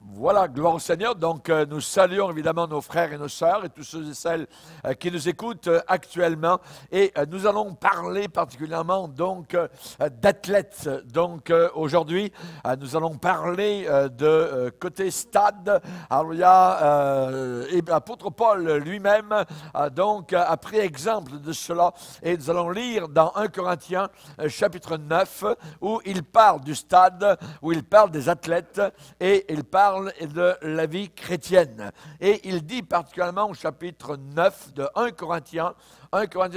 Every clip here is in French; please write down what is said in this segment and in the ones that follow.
Voilà, gloire au Seigneur. Donc, nous saluons évidemment nos frères et nos sœurs et tous ceux et celles qui nous écoutent actuellement. Et nous allons parler particulièrement donc d'athlètes. Donc, aujourd'hui, nous allons parler de côté stade. Alors, il y a l'apôtre Paul lui-même donc a pris exemple de cela. Et nous allons lire dans 1 Corinthiens chapitre 9 où il parle du stade, où il parle des athlètes et il parle de la vie chrétienne. Et il dit particulièrement au chapitre 9 de 1 Corinthiens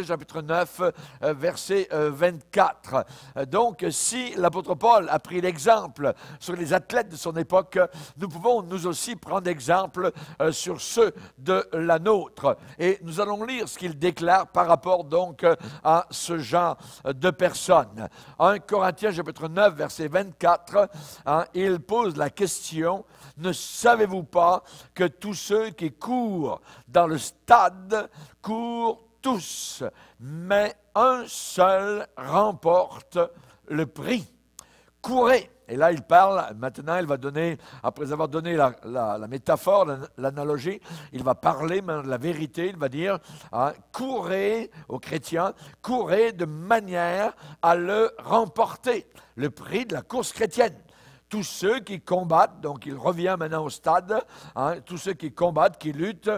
chapitre 9, verset 24. Donc, si l'apôtre Paul a pris l'exemple sur les athlètes de son époque, nous pouvons nous aussi prendre exemple sur ceux de la nôtre. Et nous allons lire ce qu'il déclare par rapport donc à ce genre de personnes. 1 Corinthiens chapitre 9, verset 24, il pose la question: ne savez-vous pas que tous ceux qui courent dans le stade courent tous, mais un seul remporte le prix. Courez. Et là, il parle, maintenant, il va donner, après avoir donné la métaphore, l'analogie, il va parler de la vérité, il va dire, courez aux chrétiens, courez de manière à le remporter, le prix de la course chrétienne. Tous ceux qui combattent, donc il revient maintenant au stade, tous ceux qui combattent, qui luttent,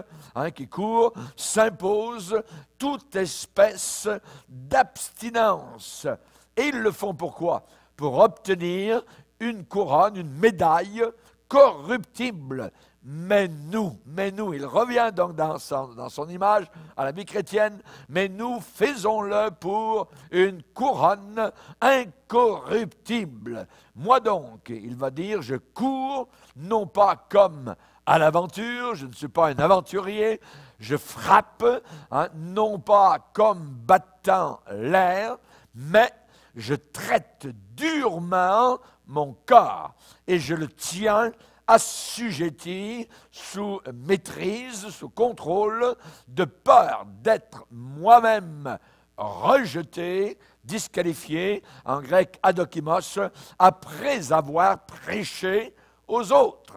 qui courent, s'imposent toute espèce d'abstinence. Et ils le font pourquoi? Pour obtenir une couronne, une médaille corruptible. Mais nous, il revient donc dans son image à la vie chrétienne, mais nous faisons-le pour une couronne incorruptible. Moi donc, il va dire, je cours, non pas comme à l'aventure, je ne suis pas un aventurier, je frappe, non pas comme battant l'air, mais je traite durement mon corps et je le tiens assujetti, sous maîtrise, sous contrôle, de peur d'être moi-même rejeté, disqualifié, en grec adokimos, après avoir prêché aux autres.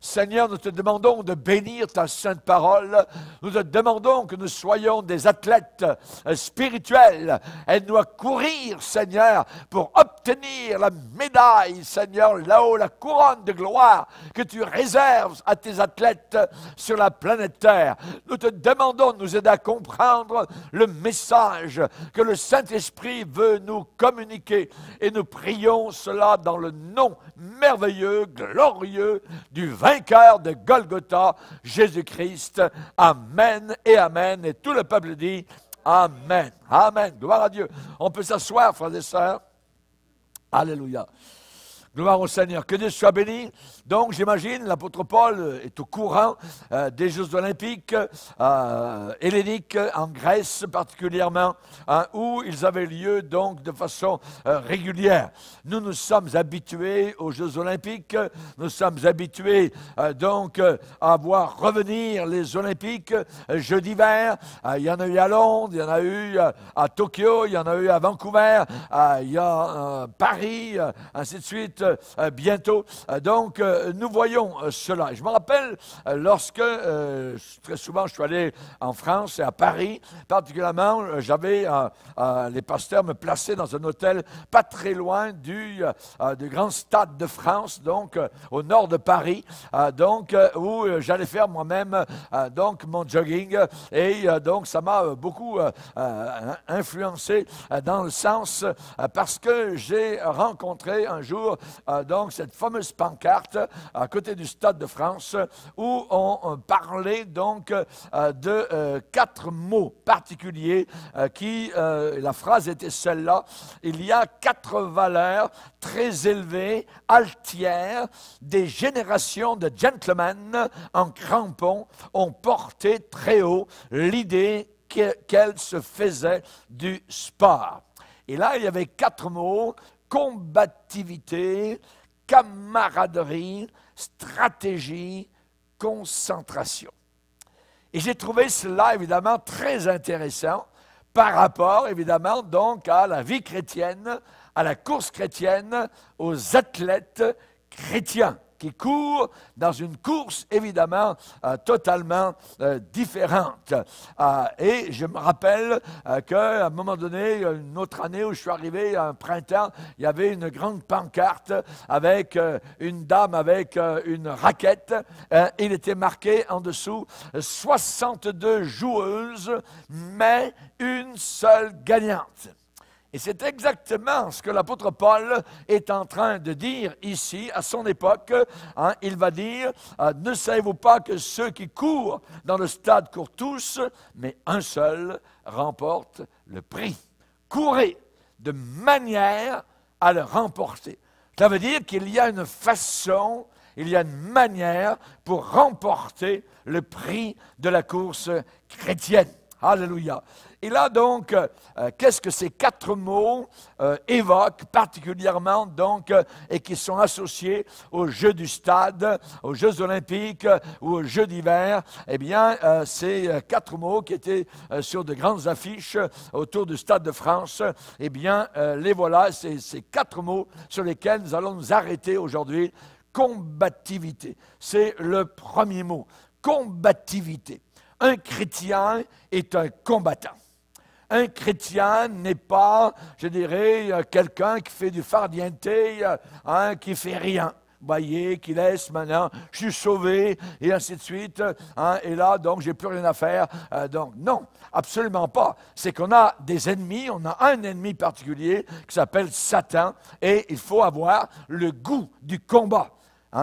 Seigneur, nous te demandons de bénir ta sainte parole. Nous te demandons que nous soyons des athlètes spirituels. Aide-nous à courir, Seigneur, pour obtenir la médaille, Seigneur, là-haut, la couronne de gloire que tu réserves à tes athlètes sur la planète Terre. Nous te demandons de nous aider à comprendre le message que le Saint-Esprit veut nous communiquer. Et nous prions cela dans le nom merveilleux, glorieux du vainqueur de Golgotha, Jésus-Christ. Amen et amen. Et tout le peuple dit amen. Amen. Gloire à Dieu. On peut s'asseoir, frères et sœurs. Alléluia. Gloire au Seigneur. Que Dieu soit béni. Donc, j'imagine, l'apôtre Paul est au courant des Jeux olympiques helléniques en Grèce particulièrement, où ils avaient lieu donc de façon régulière. Nous sommes habitués aux Jeux olympiques. Nous sommes habitués donc à voir revenir les Olympiques Jeux d'hiver. Il y en a eu à Londres, il y en a eu à Tokyo, il y en a eu à Vancouver, il y a Paris, ainsi de suite. Bientôt. Donc, nous voyons cela. Je me rappelle lorsque, très souvent, je suis allé en France et à Paris, particulièrement, les pasteurs me plaçaient dans un hôtel pas très loin du grand stade de France, donc au nord de Paris, donc où j'allais faire moi-même donc mon jogging. Et donc, ça m'a beaucoup influencé dans le sens parce que j'ai rencontré un jour donc cette fameuse pancarte à côté du Stade de France où on parlait donc de 4 mots particuliers qui, la phrase était celle-là: il y a 4 valeurs très élevées, altières, des générations de gentlemen en crampons ont porté très haut l'idée qu'elle se faisait du sport. Et là, il y avait 4 mots: combativité, camaraderie, stratégie, concentration. Et j'ai trouvé cela évidemment très intéressant par rapport évidemment donc à la vie chrétienne, à la course chrétienne, aux athlètes chrétiens. qui court dans une course évidemment totalement différente. Et je me rappelle qu'à un moment donné, une autre année où je suis arrivé, un printemps, il y avait une grande pancarte avec une dame avec une raquette. Il était marqué en dessous 62 joueuses, mais une seule gagnante. Et c'est exactement ce que l'apôtre Paul est en train de dire ici, à son époque. Il va dire, ne savez-vous pas que ceux qui courent dans le stade courent tous, mais un seul remporte le prix. Courez de manière à le remporter. Ça veut dire qu'il y a une façon, il y a une manière pour remporter le prix de la course chrétienne. Alléluia. Et là donc, qu'est-ce que ces 4 mots évoquent particulièrement donc, et qui sont associés aux Jeux du stade, aux Jeux olympiques ou aux Jeux d'hiver? Eh bien, ces 4 mots qui étaient sur de grandes affiches autour du Stade de France, eh bien, les voilà, ces 4 mots sur lesquels nous allons nous arrêter aujourd'hui. Combativité, c'est le premier mot. Combativité. Un chrétien est un combattant. Un chrétien n'est pas, je dirais, quelqu'un qui fait du fardiente, qui fait rien. Vous voyez, qui laisse maintenant, je suis sauvé, et ainsi de suite. Et là, donc, j'ai plus rien à faire. Donc, non, absolument pas. C'est qu'on a des ennemis, on a un ennemi particulier qui s'appelle Satan, et il faut avoir le goût du combat.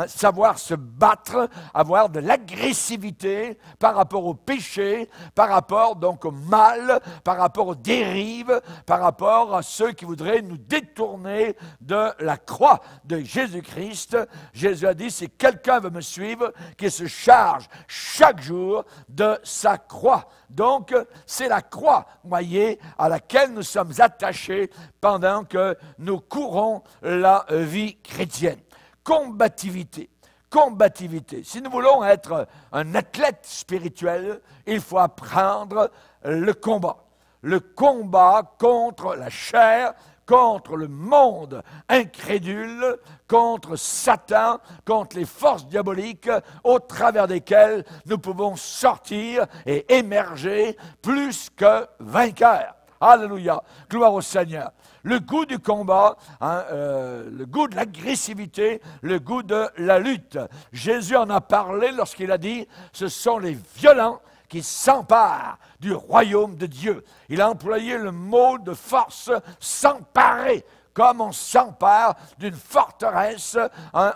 Savoir se battre, avoir de l'agressivité par rapport au péché, par rapport donc au mal, par rapport aux dérives, par rapport à ceux qui voudraient nous détourner de la croix de Jésus-Christ. Jésus a dit, si quelqu'un veut me suivre, qu'il se charge chaque jour de sa croix. Donc, c'est la croix, voyez, à laquelle nous sommes attachés pendant que nous courons la vie chrétienne. Combativité. Combativité. Si nous voulons être un athlète spirituel, il faut apprendre le combat. Le combat contre la chair, contre le monde incrédule, contre Satan, contre les forces diaboliques au travers desquelles nous pouvons sortir et émerger plus que vainqueurs. Alléluia, gloire au Seigneur. Le goût du combat, le goût de l'agressivité, le goût de la lutte. Jésus en a parlé lorsqu'il a dit, ce sont les violents qui s'emparent du royaume de Dieu. Il a employé le mot de force, s'emparer. Comme on s'empare d'une forteresse,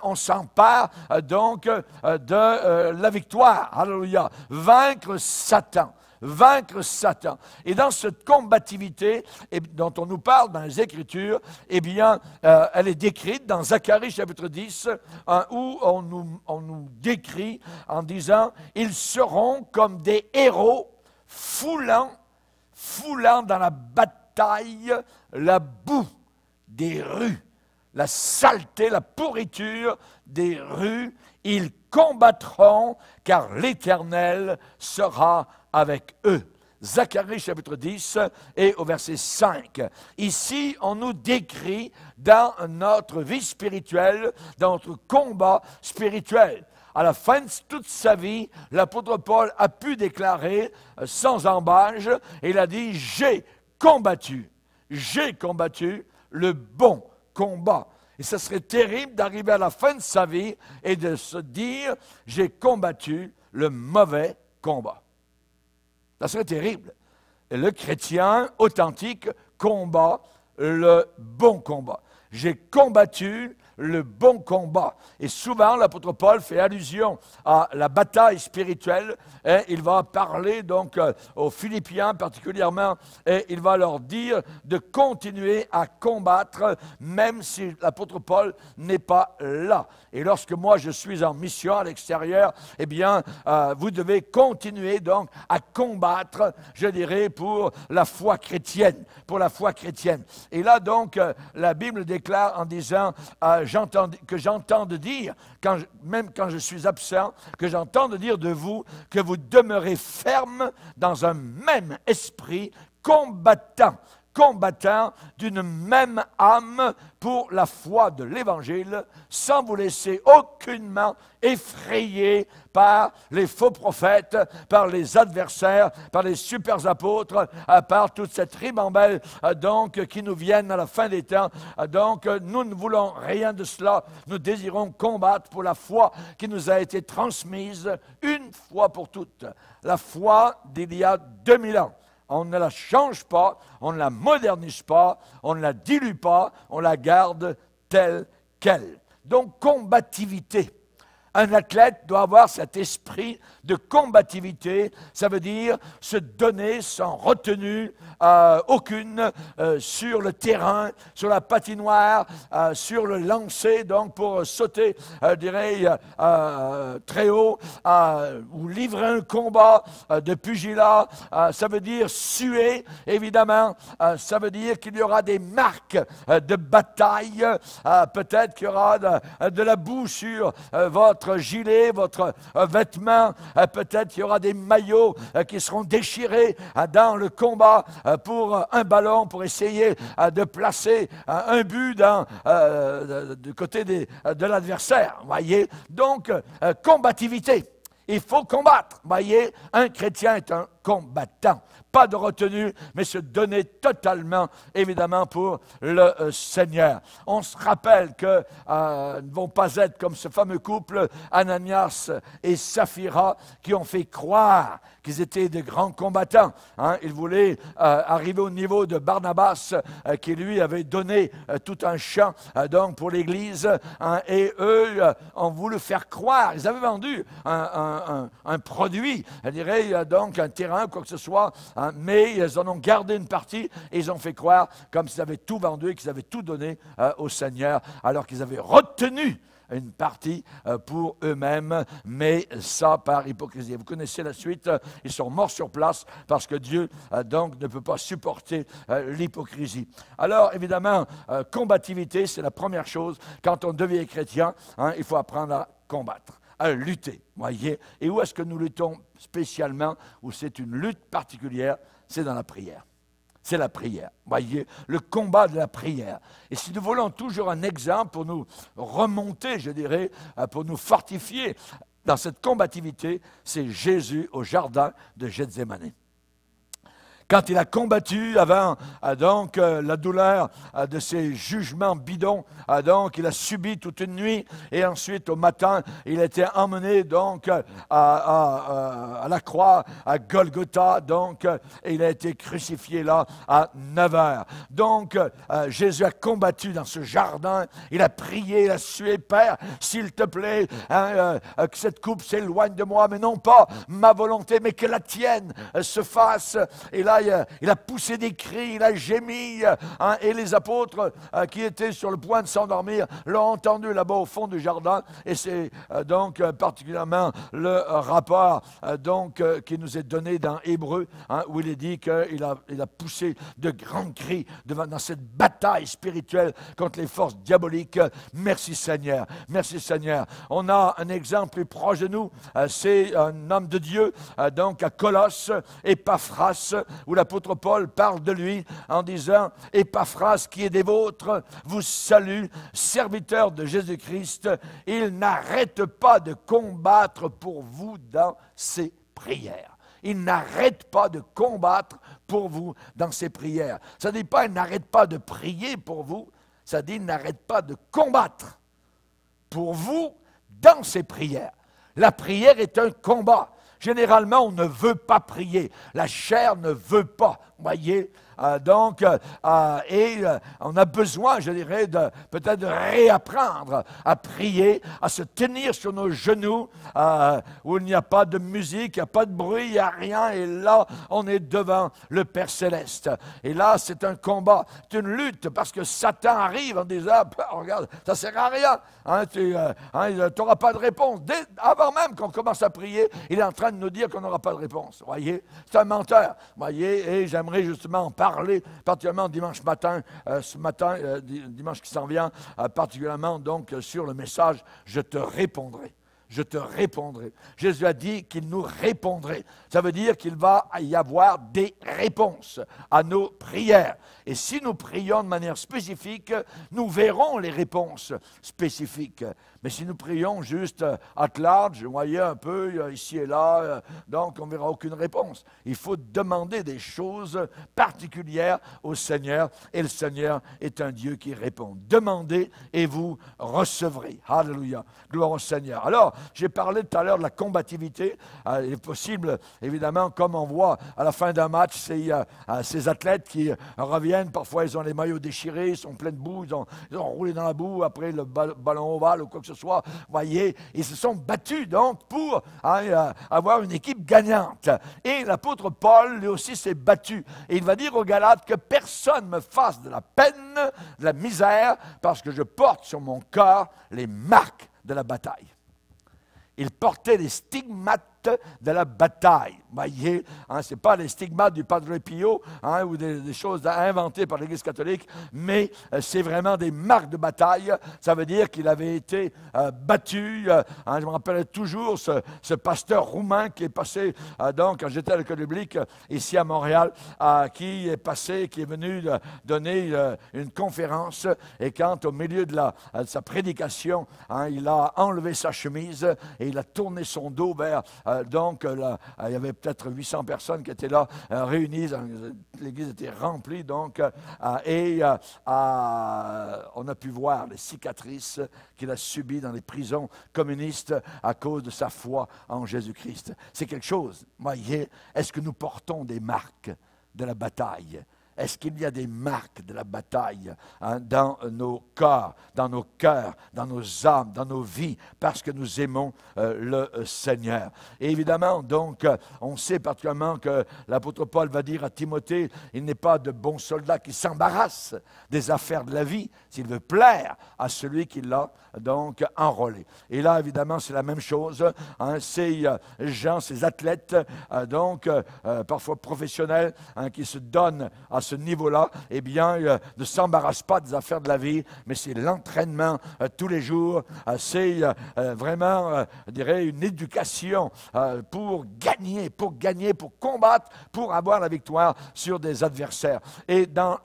on s'empare donc de la victoire. Alléluia. Vaincre Satan. Vaincre Satan. Et dans cette combativité dont on nous parle dans les Écritures, eh bien, elle est décrite dans Zacharie chapitre 10, où on nous décrit en disant « Ils seront comme des héros foulant dans la bataille la boue des rues, la saleté, la pourriture des rues. Ils combattront car l'Éternel sera avec eux. » Zacharie chapitre 10 et au verset 5. Ici, on nous décrit dans notre vie spirituelle, dans notre combat spirituel. À la fin de toute sa vie, l'apôtre Paul a pu déclarer sans embâche, et il a dit « J'ai combattu le bon combat ». Et ce serait terrible d'arriver à la fin de sa vie et de se dire « J'ai combattu le mauvais combat ». Ça serait terrible. Et le chrétien authentique combat le bon combat. J'ai combattu le bon combat. Et souvent, l'apôtre Paul fait allusion à la bataille spirituelle. Et il va parler donc aux Philippiens particulièrement, et il va leur dire de continuer à combattre, même si l'apôtre Paul n'est pas là. Et lorsque moi je suis en mission à l'extérieur, eh bien, vous devez continuer donc à combattre, je dirais, pour la foi chrétienne. Pour la foi chrétienne. Et là donc, la Bible déclare en disant que j'entends dire, même quand je suis absent, que j'entends dire de vous que vous demeurez ferme dans un même esprit, combattant combattant d'une même âme pour la foi de l'Évangile, sans vous laisser aucunement effrayer par les faux prophètes, par les adversaires, par les super apôtres, par toute cette ribambelle donc qui nous viennent à la fin des temps. Donc nous ne voulons rien de cela. Nous désirons combattre pour la foi qui nous a été transmise une fois pour toutes. La foi d'il y a 2000 ans. On ne la change pas, on ne la modernise pas, on ne la dilue pas, on la garde telle qu'elle. Donc, combativité. Un athlète doit avoir cet esprit de combativité, ça veut dire se donner sans retenue aucune sur le terrain, sur la patinoire, sur le lancer, donc pour sauter, je dirais, très haut, ou livrer un combat de pugilat, ça veut dire suer, évidemment, ça veut dire qu'il y aura des marques de bataille, peut-être qu'il y aura de la boue sur votre gilet, votre vêtement, peut-être qu'il y aura des maillots qui seront déchirés dans le combat pour un ballon, pour essayer de placer un but du côté de l'adversaire, voyez. Donc, combativité. Il faut combattre, voyez. Un chrétien est un combattant. Pas de retenue, mais se donner totalement, évidemment, pour le Seigneur. On se rappelle que ne vont pas être comme ce fameux couple, Ananias et Saphira, qui ont fait croire qu'ils étaient de grands combattants. Hein. Ils voulaient arriver au niveau de Barnabas, qui lui avait donné tout un champ donc pour l'Église, hein, et eux ont voulu faire croire. Ils avaient vendu un produit, je dirais donc un terrain, quoi que ce soit, hein, mais ils en ont gardé une partie et ils ont fait croire comme s'ils avaient tout vendu et qu'ils avaient tout donné au Seigneur, alors qu'ils avaient retenu une partie pour eux-mêmes, mais ça par hypocrisie. Vous connaissez la suite, ils sont morts sur place parce que Dieu donc ne peut pas supporter l'hypocrisie. Alors évidemment, combativité, c'est la première chose. Quand on devient chrétien, hein, il faut apprendre à combattre, à lutter, voyez. Et où est-ce que nous luttons spécialement, où c'est une lutte particulière? C'est dans la prière. C'est la prière, voyez, le combat de la prière. Et si nous voulons toujours un exemple pour nous remonter, je dirais, pour nous fortifier dans cette combativité, c'est Jésus au jardin de Gethsémani. Quand il a combattu avant donc la douleur de ses jugements bidons, donc il a subi toute une nuit et ensuite au matin il a été emmené donc à la croix à Golgotha, donc et il a été crucifié là à 9 heures. Donc Jésus a combattu dans ce jardin, il a prié, il a sué, Père, s'il te plaît, hein, que cette coupe s'éloigne de moi, mais non pas ma volonté, mais que la tienne se fasse. Et là il a poussé des cris, il a gémi, hein, et les apôtres qui étaient sur le point de s'endormir l'ont entendu là-bas au fond du jardin, et c'est donc particulièrement le rapport donc, qui nous est donné dans Hébreux, hein, où il est dit qu'il a poussé de grands cris dans cette bataille spirituelle contre les forces diaboliques. Merci Seigneur, merci Seigneur. On a un exemple plus proche de nous, c'est un homme de Dieu, donc à Colosse, Épaphras, où l'apôtre Paul parle de lui en disant « Épaphras, qui est des vôtres, vous salue, serviteur de Jésus-Christ. Il n'arrête pas de combattre pour vous dans ses prières. » Il n'arrête pas de combattre pour vous dans ses prières. Ça ne dit pas « Il n'arrête pas de prier pour vous », ça dit « Il n'arrête pas de combattre pour vous dans ses prières. » La prière est un combat. Généralement, on ne veut pas prier. La chair ne veut pas, voyez. On a besoin, je dirais, peut-être de réapprendre à prier, à se tenir sur nos genoux, où il n'y a pas de musique, il n'y a pas de bruit, il n'y a rien, et là, on est devant le Père Céleste. Et là, c'est un combat, c'est une lutte, parce que Satan arrive en disant, regarde, ça ne sert à rien, hein, tu n'auras pas de réponse. Avant même qu'on commence à prier, il est en train de nous dire qu'on n'aura pas de réponse, voyez. C'est un menteur, voyez, et j'aimerais justement en parler, particulièrement dimanche matin, dimanche qui s'en vient, particulièrement donc sur le message « Je te répondrai ». je te répondrai. Jésus a dit qu'il nous répondrait. Ça veut dire qu'il va y avoir des réponses à nos prières. Et si nous prions de manière spécifique, nous verrons les réponses spécifiques. Mais si nous prions juste at large, vous voyez un peu ici et là, donc on ne verra aucune réponse. Il faut demander des choses particulières au Seigneur, et le Seigneur est un Dieu qui répond. Demandez et vous recevrez. Alléluia. Gloire au Seigneur. Alors, j'ai parlé tout à l'heure de la combativité. Il est possible, évidemment, comme on voit à la fin d'un match, ces athlètes qui reviennent, parfois ils ont les maillots déchirés, ils sont pleins de boue, ils ont roulé dans la boue après le ballon ovale ou quoi que ce soit. Vous voyez, ils se sont battus donc pour avoir une équipe gagnante. Et l'apôtre Paul, lui aussi, s'est battu. Et il va dire aux Galates que personne ne me fasse de la peine, de la misère, parce que je porte sur mon corps les marques de la bataille. Il portait les stigmates de la bataille. Vous voyez, ce n'est pas les stigmates du Padre Pio ou des choses inventées par l'Église catholique, mais c'est vraiment des marques de bataille. Ça veut dire qu'il avait été battu. Je me rappelle toujours ce pasteur roumain qui est passé, donc, quand j'étais à l'école biblique ici à Montréal, qui est passé, qui est venu donner une conférence, et quand au milieu de sa prédication, il a enlevé sa chemise et il a tourné son dos vers... donc, il y avait peut-être 800 personnes qui étaient là, réunies. L'église était remplie, donc, et on a pu voir les cicatrices qu'il a subies dans les prisons communistes à cause de sa foi en Jésus-Christ. C'est quelque chose. Voyez, est-ce que nous portons des marques de la bataille? Est-ce qu'il y a des marques de la bataille dans nos corps, dans nos cœurs, dans nos âmes, dans nos vies, parce que nous aimons le Seigneur? Et évidemment, donc, on sait particulièrement que l'apôtre Paul va dire à Timothée, il n'est pas de bon soldat qui s'embarrasse des affaires de la vie, s'il veut plaire à celui qui l'a donc enrôlé. Et là, évidemment, c'est la même chose. Ces gens, ces athlètes, donc, parfois professionnels, qui se donnent à ce niveau-là, eh bien, ne s'embarrasse pas des affaires de la vie, mais c'est l'entraînement tous les jours. C'est vraiment, je dirais, une éducation pour gagner, pour combattre, pour avoir la victoire sur des adversaires. Et dans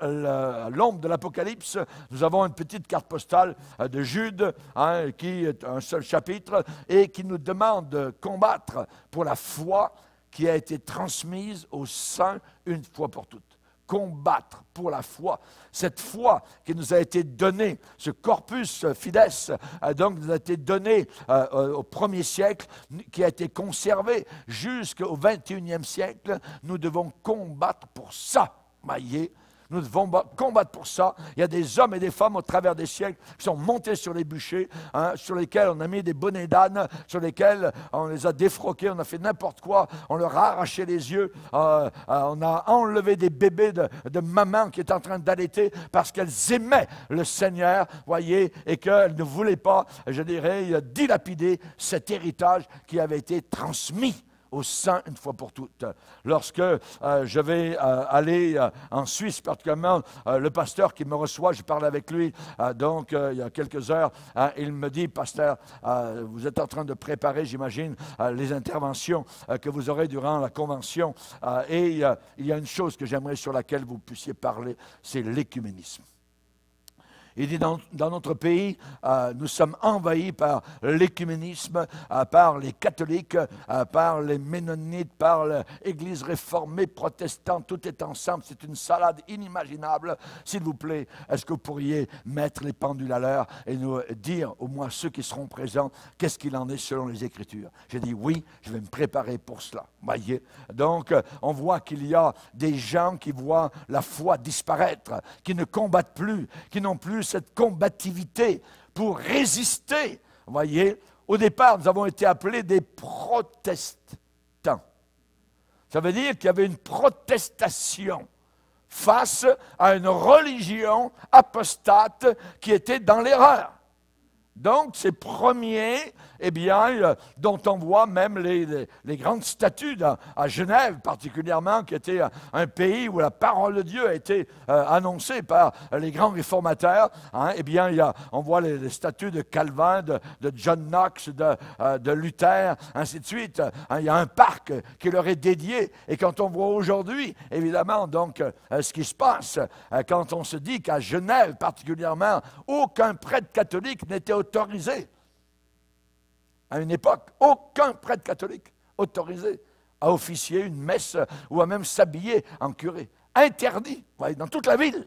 l'ombre de l'Apocalypse, nous avons une petite carte postale de Jude, qui est un seul chapitre, et qui nous demande de combattre pour la foi qui a été transmise aux saints une fois pour toutes. Combattre pour la foi, cette foi qui nous a été donnée, ce corpus fides, donc nous a été donné au 1er siècle, qui a été conservé jusqu'au 21e siècle. Nous devons combattre pour ça, voyez. Nous devons combattre pour ça. Il y a des hommes et des femmes au travers des siècles qui sont montés sur les bûchers, sur lesquels on a mis des bonnets d'âne, sur lesquels on les a défroqués, on a fait n'importe quoi, on leur a arraché les yeux, on a enlevé des bébés de mamans qui étaient en train d'allaiter parce qu'elles aimaient le Seigneur, voyez, et qu'elles ne voulaient pas, je dirais, dilapider cet héritage qui avait été transmis aux saints une fois pour toutes. Lorsque je vais aller en Suisse, particulièrement le pasteur qui me reçoit, je parle avec lui donc il y a quelques heures, il me dit, pasteur, vous êtes en train de préparer, j'imagine, les interventions que vous aurez durant la convention, et il y a une chose que j'aimerais sur laquelle vous puissiez parler, c'est l'écuménisme. Il dit, dans notre pays, nous sommes envahis par l'écuménisme, par les catholiques, par les ménonites, par l'Église réformée, protestante, tout est ensemble, c'est une salade inimaginable. S'il vous plaît, est-ce que vous pourriez mettre les pendules à l'heure et nous dire, au moins ceux qui seront présents, qu'est-ce qu'il en est selon les Écritures? J'ai dit, oui, je vais me préparer pour cela. Voyez. Donc, on voit qu'il y a des gens qui voient la foi disparaître, qui ne combattent plus, qui n'ont plus cette combativité pour résister. Vous voyez, au départ, nous avons été appelés des protestants. Ça veut dire qu'il y avait une protestation face à une religion apostate qui était dans l'erreur. Donc, ces premiers, eh bien, dont on voit même les grandes statues à Genève, particulièrement, qui était un pays où la parole de Dieu a été annoncée par les grands réformateurs. Hein, eh bien, on voit les statues de Calvin, de John Knox, de Luther, ainsi de suite. Hein, il y a un parc qui leur est dédié. Et quand on voit aujourd'hui, évidemment, donc, ce qui se passe, quand on se dit qu'à Genève, particulièrement, aucun prêtre catholique n'était autorisé. À une époque, aucun prêtre catholique autorisé à officier une messe ou à même s'habiller en curé. Interdit, vous voyez, dans toute la ville.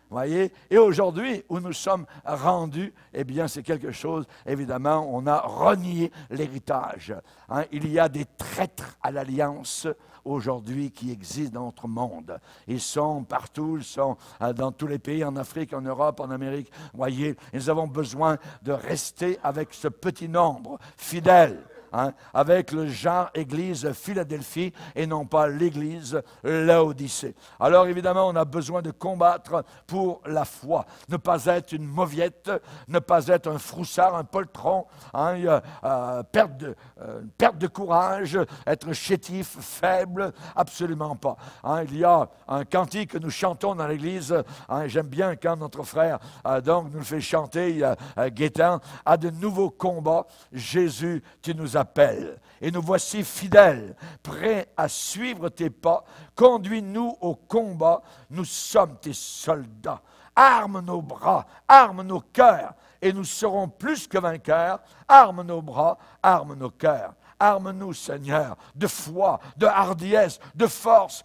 Voyez? Et aujourd'hui, où nous sommes rendus, eh bien, c'est quelque chose, évidemment, on a renié l'héritage. Hein? Il y a des traîtres à l'alliance aujourd'hui qui existent dans notre monde. Ils sont partout, ils sont dans tous les pays, en Afrique, en Europe, en Amérique. Voyez, nous avons besoin de rester avec ce petit nombre fidèle. Hein, avec le genre Église Philadelphie et non pas l'Église Laodicée. Alors évidemment, on a besoin de combattre pour la foi. Ne pas être une mauviette, ne pas être un froussard, un poltron, hein, perte de courage, être chétif, faible, absolument pas. Hein, il y a un cantique que nous chantons dans l'Église, hein, j'aime bien quand notre frère donc nous le fait chanter, Gaétan, à de nouveaux combats, Jésus, tu nous appelles. Et nous voici fidèles, prêts à suivre tes pas. Conduis-nous au combat, nous sommes tes soldats. Arme nos bras, arme nos cœurs, et nous serons plus que vainqueurs. Arme nos bras, arme nos cœurs. Arme-nous, Seigneur, de foi, de hardiesse, de force,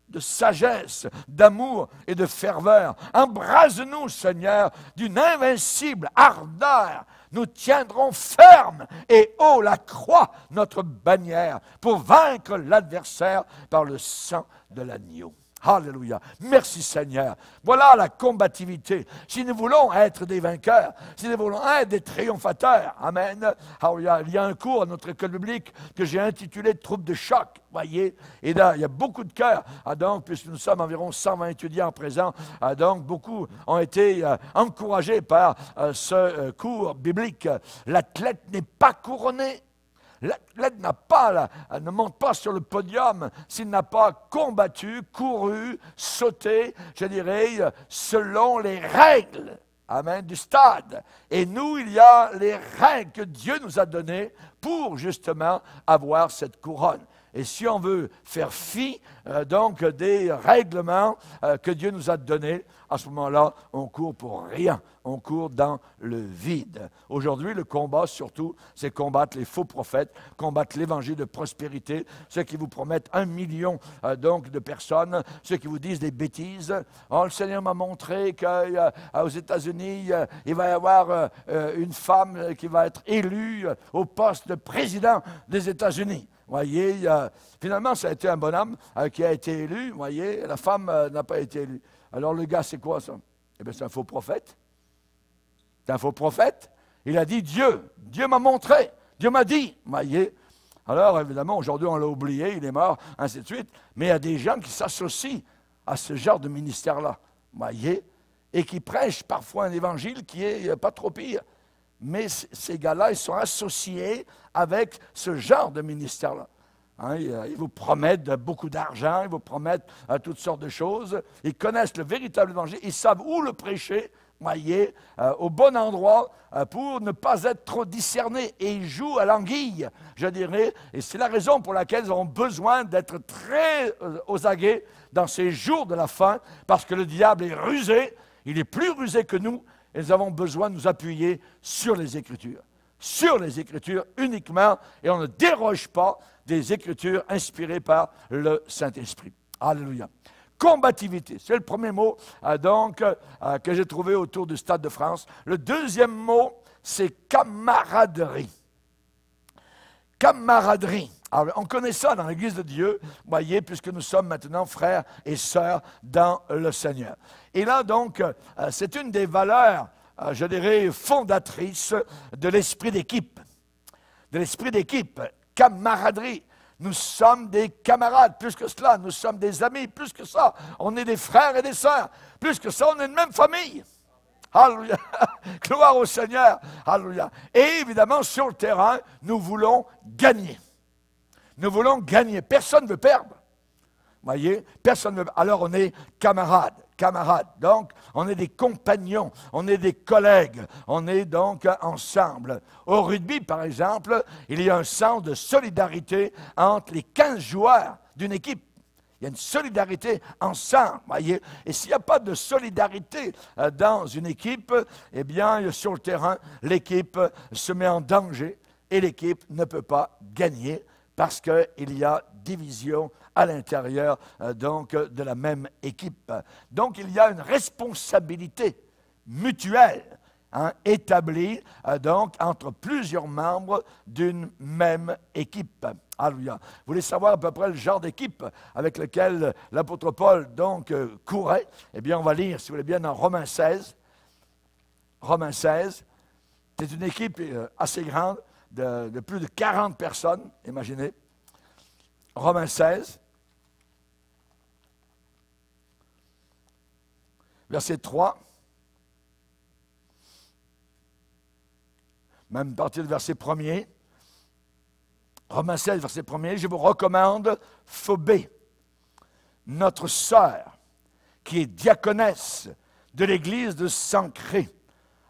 de sagesse, d'amour et de ferveur. Embrase-nous, Seigneur, d'une invincible ardeur. Nous tiendrons ferme et haut la croix, notre bannière, pour vaincre l'adversaire par le sang de l'agneau. Alléluia. Merci Seigneur. Voilà la combativité. Si nous voulons être des vainqueurs, si nous voulons être des triomphateurs, amen. Alléluia. Il y a un cours à notre école biblique que j'ai intitulé « Troupes de choc ». Voyez, et là, il y a beaucoup de cœurs. Donc, puisque nous sommes environ 120 étudiants en présent, donc beaucoup ont été encouragés par ce cours biblique. L'athlète n'est pas couronné. L'athlète ne monte pas sur le podium s'il n'a pas combattu, couru, sauté, je dirais, selon les règles, amen, du stade. Et nous, il y a les règles que Dieu nous a données pour justement avoir cette couronne. Et si on veut faire fi donc des règlements que Dieu nous a donnés, à ce moment-là, on court pour rien. On court dans le vide. Aujourd'hui, le combat, surtout, c'est combattre les faux prophètes, combattre l'évangile de prospérité, ceux qui vous promettent 1 million donc de personnes, ceux qui vous disent des bêtises. Oh, le Seigneur m'a montré qu'aux États-Unis, il va y avoir une femme qui va être élue au poste de président des États-Unis. Voyez, finalement, ça a été un bonhomme qui a été élu. Voyez, la femme n'a pas été élue. Alors, le gars, c'est quoi ça? Eh bien, c'est un faux prophète. C'est un faux prophète. Il a dit Dieu. Dieu m'a montré. Dieu m'a dit. Voyez. Alors, évidemment, aujourd'hui, on l'a oublié, il est mort, ainsi de suite. Mais il y a des gens qui s'associent à ce genre de ministère-là. Voyez. Et qui prêchent parfois un évangile qui est pas trop pire. Mais ces gars-là, ils sont associés avec ce genre de ministère-là. Hein, ils vous promettent beaucoup d'argent, ils vous promettent toutes sortes de choses. Ils connaissent le véritable évangile, ils savent où le prêcher, voyez, au bon endroit, pour ne pas être trop discernés. Et ils jouent à l'anguille, je dirais. Et c'est la raison pour laquelle ils ont besoin d'être très aux aguets dans ces jours de la fin, parce que le diable est rusé, il est plus rusé que nous. Et nous avons besoin de nous appuyer sur les Écritures uniquement, et on ne déroge pas des Écritures inspirées par le Saint-Esprit. Alléluia. Combativité, c'est le premier mot que j'ai trouvé autour du Stade de France. Le deuxième mot, c'est camaraderie. Camaraderie. Alors, on connaît ça dans l'Église de Dieu, voyez, puisque nous sommes maintenant frères et sœurs dans le Seigneur. Et là, donc, c'est une des valeurs, je dirais, fondatrices de l'esprit d'équipe. De l'esprit d'équipe, camaraderie. Nous sommes des camarades, plus que cela, nous sommes des amis, plus que ça. On est des frères et des sœurs. Plus que ça, on est une même famille. Alléluia. Gloire au Seigneur. Alléluia. Et évidemment, sur le terrain, nous voulons gagner. Nous voulons gagner. Personne ne veut perdre. Voyez, personne ne veut. Alors on est camarades. Donc, on est des compagnons, on est des collègues, on est donc ensemble. Au rugby, par exemple, il y a un sens de solidarité entre les 15 joueurs d'une équipe. Il y a une solidarité ensemble, voyez. Et s'il n'y a pas de solidarité dans une équipe, eh bien, sur le terrain, l'équipe se met en danger et l'équipe ne peut pas gagner parce qu'il y a division à l'intérieur donc de la même équipe. Donc, il y a une responsabilité mutuelle établie donc entre plusieurs membres d'une même équipe. Alléluia. Vous voulez savoir à peu près le genre d'équipe avec lequel l'apôtre Paul donc courait? Eh bien, on va lire, si vous voulez bien, dans Romains 16. Romains 16, c'est une équipe assez grande, de plus de 40 personnes, imaginez. Romains 16, verset 3, même à partir du verset 1er, Romains 16, verset 1er, je vous recommande Phobé, notre sœur, qui est diaconesse de l'église de Sancré,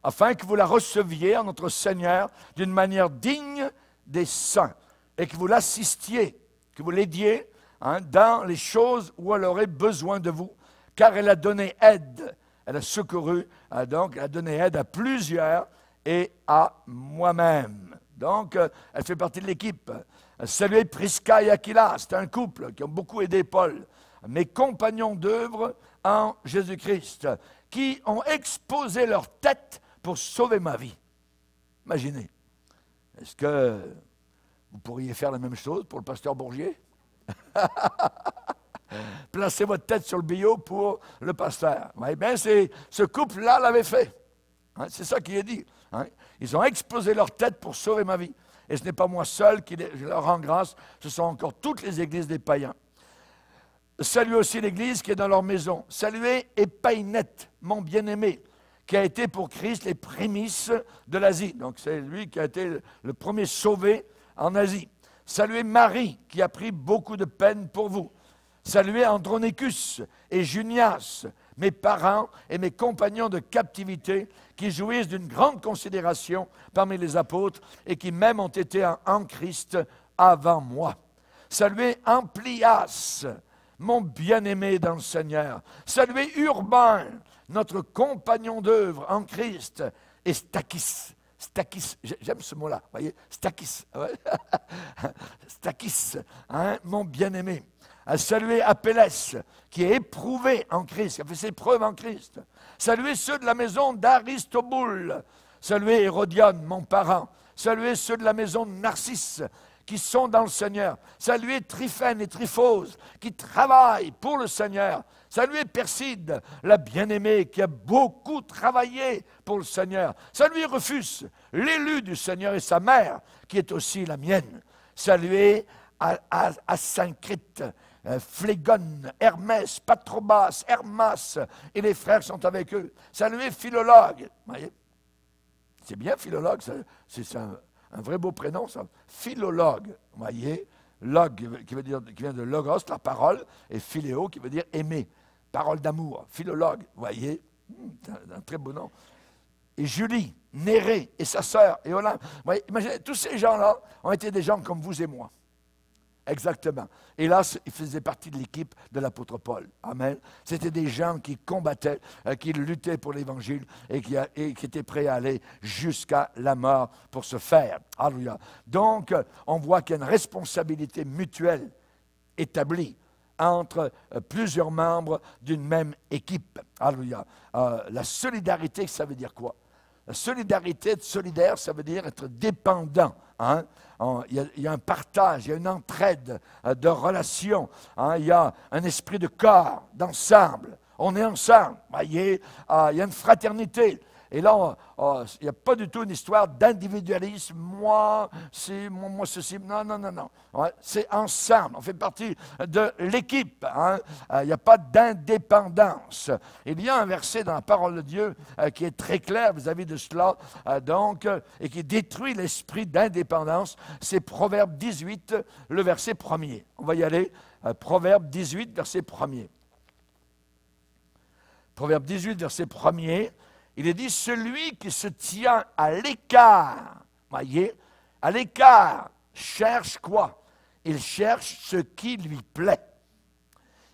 afin que vous la receviez en notre Seigneur d'une manière digne des saints, et que vous l'assistiez, que vous l'aidiez dans les choses où elle aurait besoin de vous, car elle a donné aide, elle a secouru, donc elle a donné aide à plusieurs et à moi-même. Donc, elle fait partie de l'équipe. Saluez Prisca et Aquila, c'est un couple qui ont beaucoup aidé Paul, mes compagnons d'œuvre en Jésus-Christ, qui ont exposé leur tête pour sauver ma vie. Imaginez, est-ce que vous pourriez faire la même chose pour le pasteur Bourgier? Placez votre tête sur le billot pour le pasteur. Eh bien, ce couple-là l'avait fait. C'est ça qui est dit. Ils ont exposé leur tête pour sauver ma vie. Et ce n'est pas moi seul qui leur rend grâce, ce sont encore toutes les églises des païens. Saluez aussi l'église qui est dans leur maison. Saluez Épaïnette, mon bien-aimé, qui a été pour Christ les prémices de l'Asie. Donc c'est lui qui a été le premier sauvé en Asie. Saluez Marie, qui a pris beaucoup de peine pour vous. Saluez Andronicus et Junias, mes parents et mes compagnons de captivité, qui jouissent d'une grande considération parmi les apôtres et qui même ont été en Christ avant moi. Saluez Amplias, mon bien-aimé dans le Seigneur. Saluez Urbain, notre compagnon d'œuvre en Christ, et Stachys. Stachys, j'aime ce mot-là, vous voyez, Stachys, Stachys, mon bien-aimé. Saluez Apelles, qui est éprouvé en Christ, qui a fait ses preuves en Christ. Saluez ceux de la maison d'Aristoboule. Saluez Hérodion, mon parent. Saluez ceux de la maison de Narcisse, qui sont dans le Seigneur. Saluez Tryphène et Tryphose, qui travaillent pour le Seigneur. Saluez Perside, la bien-aimée, qui a beaucoup travaillé pour le Seigneur. Saluez Rufus, l'élu du Seigneur, et sa mère, qui est aussi la mienne. Saluez Asyncrite, Phlégone, Hermès, Patrobas, Hermas, et les frères sont avec eux. Saluez Philologue. Voyez, c'est bien Philologue, c'est un vrai beau prénom, ça. Philologue, vous voyez, log qui vient de logos, la parole, et philéo qui veut dire aimer, parole d'amour, philologue, vous voyez, c'est un très beau nom. Et Julie, Nérée et sa sœur, et Olympe. Imaginez, tous ces gens-là ont été des gens comme vous et moi. Exactement. Et là, ils faisaient partie de l'équipe de l'apôtre Paul. Amen. C'était des gens qui combattaient, qui luttaient pour l'Évangile et qui étaient prêts à aller jusqu'à la mort pour se faire. Alléluia. Donc, on voit qu'il y a une responsabilité mutuelle établie entre plusieurs membres d'une même équipe. Alléluia. La solidarité, ça veut dire quoi? La solidarité, être solidaire, ça veut dire être dépendant. Il y a un partage, il y a une entraide de relations. Il y a un esprit de corps, d'ensemble. On est ensemble. Il y a une fraternité. Et là, il n'y a pas du tout une histoire d'individualisme. Moi, c'est moi ceci. Non, non, non, non. Ouais, c'est ensemble. On fait partie de l'équipe. Hein. Il n'y a pas d'indépendance. Il y a un verset dans la parole de Dieu qui est très clair vis-à-vis de cela, et qui détruit l'esprit d'indépendance. C'est Proverbe 18, le verset 1er. On va y aller. Proverbe 18, verset 1er. Proverbe 18, verset 1er. Il est dit, celui qui se tient à l'écart, voyez, à l'écart, cherche quoi? Il cherche ce qui lui plaît.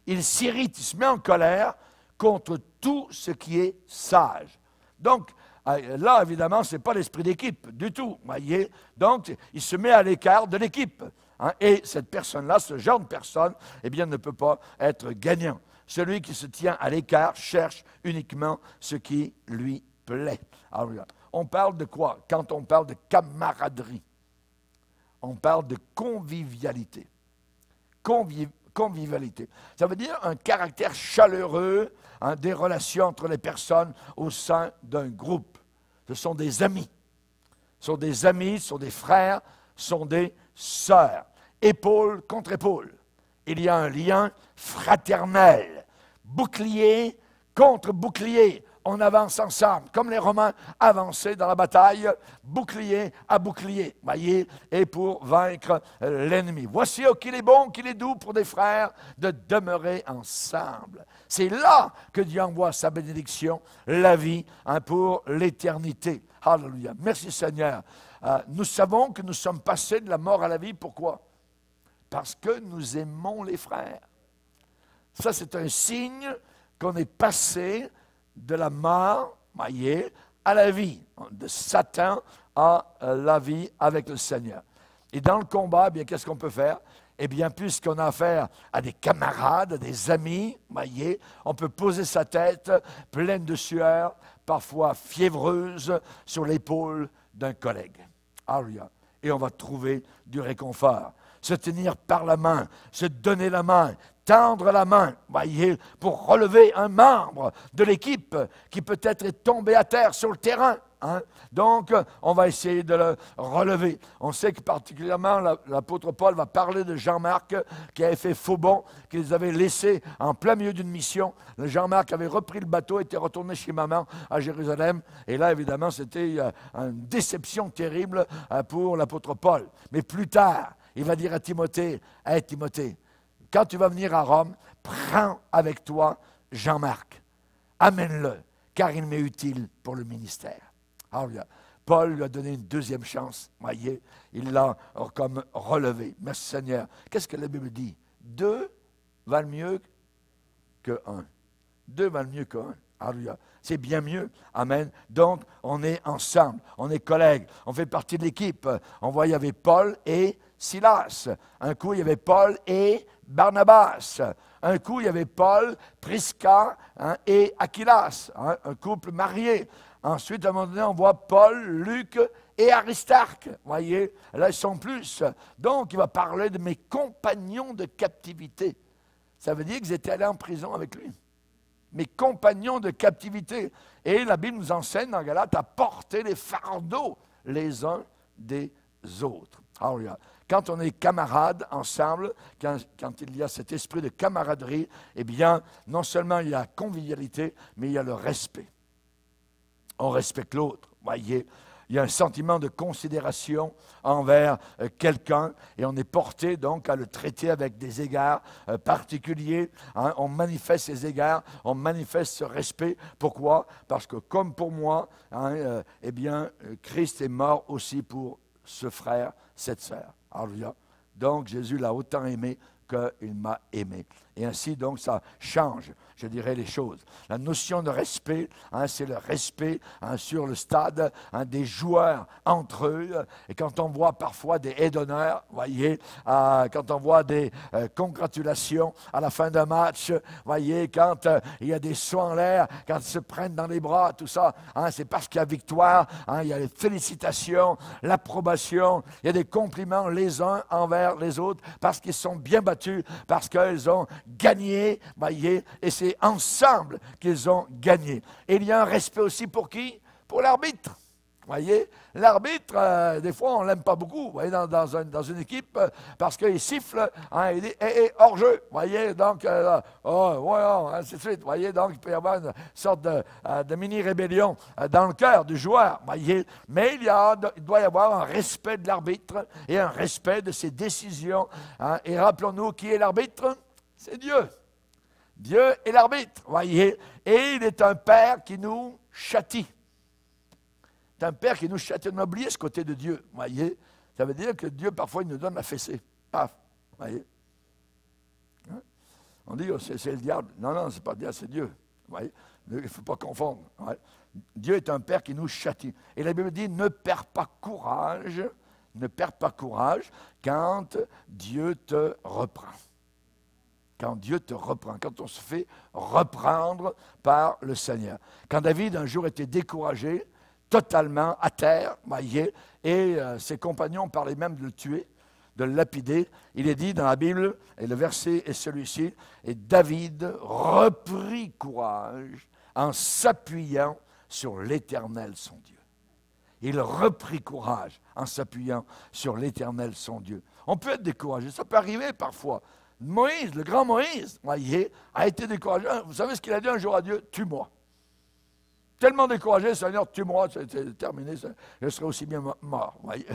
Il s'irrite, il se met en colère contre tout ce qui est sage. Donc, là, évidemment, ce n'est pas l'esprit d'équipe du tout, voyez. Donc, il se met à l'écart de l'équipe. Hein, et cette personne-là, ce genre de personne, eh bien, ne peut pas être gagnant. Celui qui se tient à l'écart cherche uniquement ce qui lui plaît. Alors, on parle de quoi? Quand on parle de camaraderie, on parle de convivialité. Convivialité. Ça veut dire un caractère chaleureux, hein, des relations entre les personnes au sein d'un groupe. Ce sont des amis. Ce sont des amis, ce sont des frères, ce sont des sœurs. Épaule contre épaule. Il y a un lien fraternel. Bouclier contre bouclier. On avance ensemble, comme les Romains avançaient dans la bataille, bouclier à bouclier, voyez, et pour vaincre l'ennemi. Voici qu'il est bon, qu'il est doux pour des frères de demeurer ensemble. C'est là que Dieu envoie sa bénédiction, la vie, hein, pour l'éternité. Alléluia. Merci Seigneur. Nous savons que nous sommes passés de la mort à la vie. Pourquoi? Parce que nous aimons les frères. Ça, c'est un signe qu'on est passé de la mort, voyez, à la vie, de Satan à la vie avec le Seigneur. Et dans le combat, eh bien, qu'est-ce qu'on peut faire? Eh bien, puisqu'on a affaire à des camarades, à des amis, voyez, on peut poser sa tête pleine de sueur, parfois fiévreuse, sur l'épaule d'un collègue. Alléluia. Et on va trouver du réconfort. Se tenir par la main, se donner la main, tendre la main, voyez, pour relever un membre de l'équipe qui peut-être est tombé à terre sur le terrain. Hein? Donc, on va essayer de le relever. On sait que particulièrement, l'apôtre Paul va parler de Jean-Marc qui avait fait faux bond, qui les avait laissés en plein milieu d'une mission. Jean-Marc avait repris le bateau, était retourné chez maman à Jérusalem. Et là, évidemment, c'était une déception terrible pour l'apôtre Paul. Mais plus tard, il va dire à Timothée, « Hey Timothée, quand tu vas venir à Rome, prends avec toi Jean-Marc. Amène-le, car il m'est utile pour le ministère. » Alors, Paul lui a donné une deuxième chance, voyez, il l'a comme relevé. Merci Seigneur. Qu'est-ce que la Bible dit? 2 valent mieux que 1. 2 valent mieux que 1. Alléluia. C'est bien mieux. Amen. Donc, on est ensemble, on est collègues, on fait partie de l'équipe. On voit, il y avait Paul et Silas. Un coup, il y avait Paul et Barnabas. Un coup, il y avait Paul, Prisca, hein, et Aquilas, hein, un couple marié. Ensuite, à un moment donné, on voit Paul, Luc et Aristarque. Voyez, là, ils sont plus. Donc, il va parler de mes compagnons de captivité. Ça veut dire qu'ils étaient allés en prison avec lui. Mes compagnons de captivité. Et la Bible nous enseigne dans Galates à porter les fardeaux les uns des autres. Alléluia. Quand on est camarades ensemble, quand il y a cet esprit de camaraderie, eh bien, non seulement il y a la convivialité, mais il y a le respect. On respecte l'autre, voyez. Il y a un sentiment de considération envers quelqu'un et on est porté donc à le traiter avec des égards particuliers. Hein. On manifeste ces égards, on manifeste ce respect. Pourquoi? Parce que comme pour moi, hein, eh bien, Christ est mort aussi pour ce frère, cette sœur. Alléluia. Donc Jésus l'a autant aimé qu'il m'a aimé. Et ainsi, donc, ça change, je dirais, les choses. La notion de respect, hein, c'est le respect hein, sur le stade hein, des joueurs entre eux. Et quand on voit parfois des haies d'honneur, voyez, quand on voit des congratulations à la fin d'un match, voyez, quand il y a des sauts en l'air, quand ils se prennent dans les bras, tout ça, hein, c'est parce qu'il y a victoire, hein, il y a les félicitations, l'approbation, il y a des compliments les uns envers les autres, parce qu'ils sont bien battus, parce qu'ils ont gagné, voyez, et c'est ensemble qu'ils ont gagné. Et il y a un respect aussi pour qui? pour l'arbitre. Vous voyez, l'arbitre, des fois, on ne l'aime pas beaucoup, vous voyez, dans une équipe, parce qu'il siffle, hein, il dit « hors-jeu », vous voyez, donc, ainsi de suite, vous voyez, donc, il peut y avoir une sorte de mini-rébellion dans le cœur du joueur, vous voyez, mais il doit y avoir un respect de l'arbitre et un respect de ses décisions, hein, et rappelons-nous, qui est l'arbitre? C'est Dieu. Dieu est l'arbitre, vous voyez, et il est un Père qui nous châtie. C'est un Père qui nous châtie. On a oublié ce côté de Dieu, vous voyez. Ça veut dire que Dieu, parfois, il nous donne la fessée. Paf, vous voyez. Hein? On dit, oh, c'est le diable. Non, non, c'est pas le diable, c'est Dieu. Vous voyez. Il ne faut pas confondre. Ouais. Dieu est un Père qui nous châtie. Et la Bible dit, ne perds pas courage quand Dieu te reprend. Quand Dieu te reprend, quand on se fait reprendre par le Seigneur. Quand David, un jour, était découragé, totalement à terre, voyez, et ses compagnons parlaient même de le tuer, de le lapider. Il est dit dans la Bible, et le verset est celui-ci, et David reprit courage en s'appuyant sur l'Éternel son Dieu. Il reprit courage en s'appuyant sur l'Éternel son Dieu. On peut être découragé, ça peut arriver parfois. Moïse, le grand Moïse, voyez, a été découragé. Vous savez ce qu'il a dit un jour à Dieu? Tue-moi. Tellement découragé, Seigneur, tue-moi, c'est terminé, je serai aussi bien mort. Voyez.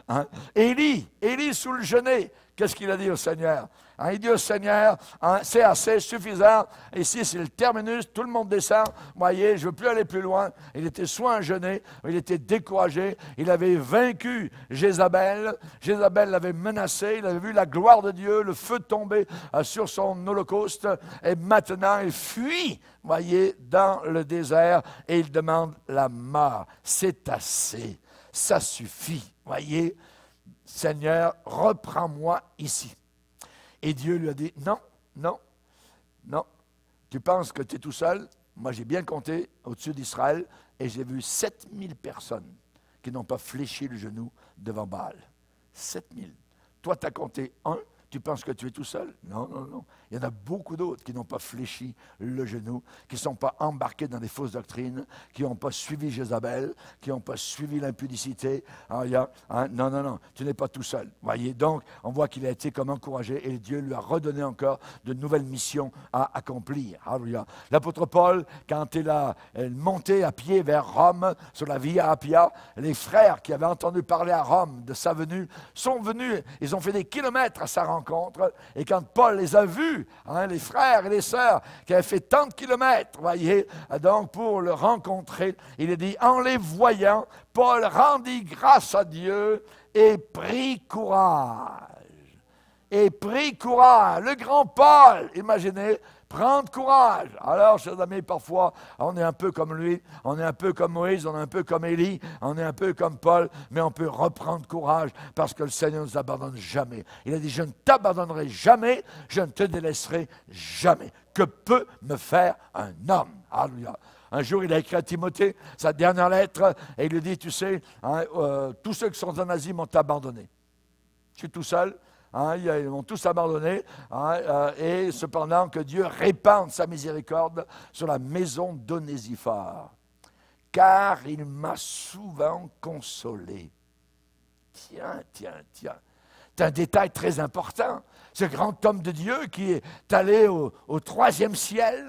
Hein? Élie sous le genêt, qu'est-ce qu'il a dit au Seigneur? Hein, il dit au Seigneur, hein, c'est assez suffisant, ici c'est le terminus, tout le monde descend, voyez, je ne veux plus aller plus loin. Il était soit un genêt, il était découragé, il avait vaincu Jézabel, Jézabel l'avait menacé, il avait vu la gloire de Dieu, le feu tomber sur son holocauste, et maintenant il fuit, voyez, dans le désert, et il demande la mort. C'est assez, ça suffit, voyez, Seigneur, reprends-moi ici. Et Dieu lui a dit, non, non, non, tu penses que tu es tout seul? Moi, j'ai bien compté au-dessus d'Israël, et j'ai vu 7000 personnes qui n'ont pas fléchi le genou devant Baal. 7000. Toi, tu as compté un, tu penses que tu es tout seul? Non, non, non. Il y en a beaucoup d'autres qui n'ont pas fléchi le genou, qui ne sont pas embarqués dans des fausses doctrines, qui n'ont pas suivi Jézabel, qui n'ont pas suivi l'impudicité. Non, non, non, tu n'es pas tout seul. Voyez, donc, on voit qu'il a été comme encouragé et Dieu lui a redonné encore de nouvelles missions à accomplir. Alléluia. L'apôtre Paul, quand il a monté à pied vers Rome, sur la Via Appia, les frères qui avaient entendu parler à Rome de sa venue sont venus, ils ont fait des kilomètres à sa rencontre, et quand Paul les a vus, hein, les frères et les sœurs qui avaient fait tant de kilomètres, voyez, donc pour le rencontrer, il est dit, en les voyant, Paul rendit grâce à Dieu et prit courage. Et prit courage. Le grand Paul, imaginez, prendre courage. Alors, chers amis, parfois, on est un peu comme lui, on est un peu comme Moïse, on est un peu comme Élie, on est un peu comme Paul, mais on peut reprendre courage parce que le Seigneur ne nous abandonne jamais. Il a dit, je ne t'abandonnerai jamais, je ne te délaisserai jamais. Que peut me faire un homme? Alléluia. Un jour, il a écrit à Timothée sa dernière lettre et il lui dit, tu sais, hein, tous ceux qui sont en Asie m'ont abandonné. Je suis tout seul. Hein, ils m'ont tous abandonné, hein, et cependant que Dieu répande sa miséricorde sur la maison d'Onésiphore, car il m'a souvent consolé. Tiens, tiens, tiens. C'est un détail très important. Ce grand homme de Dieu qui est allé au troisième ciel,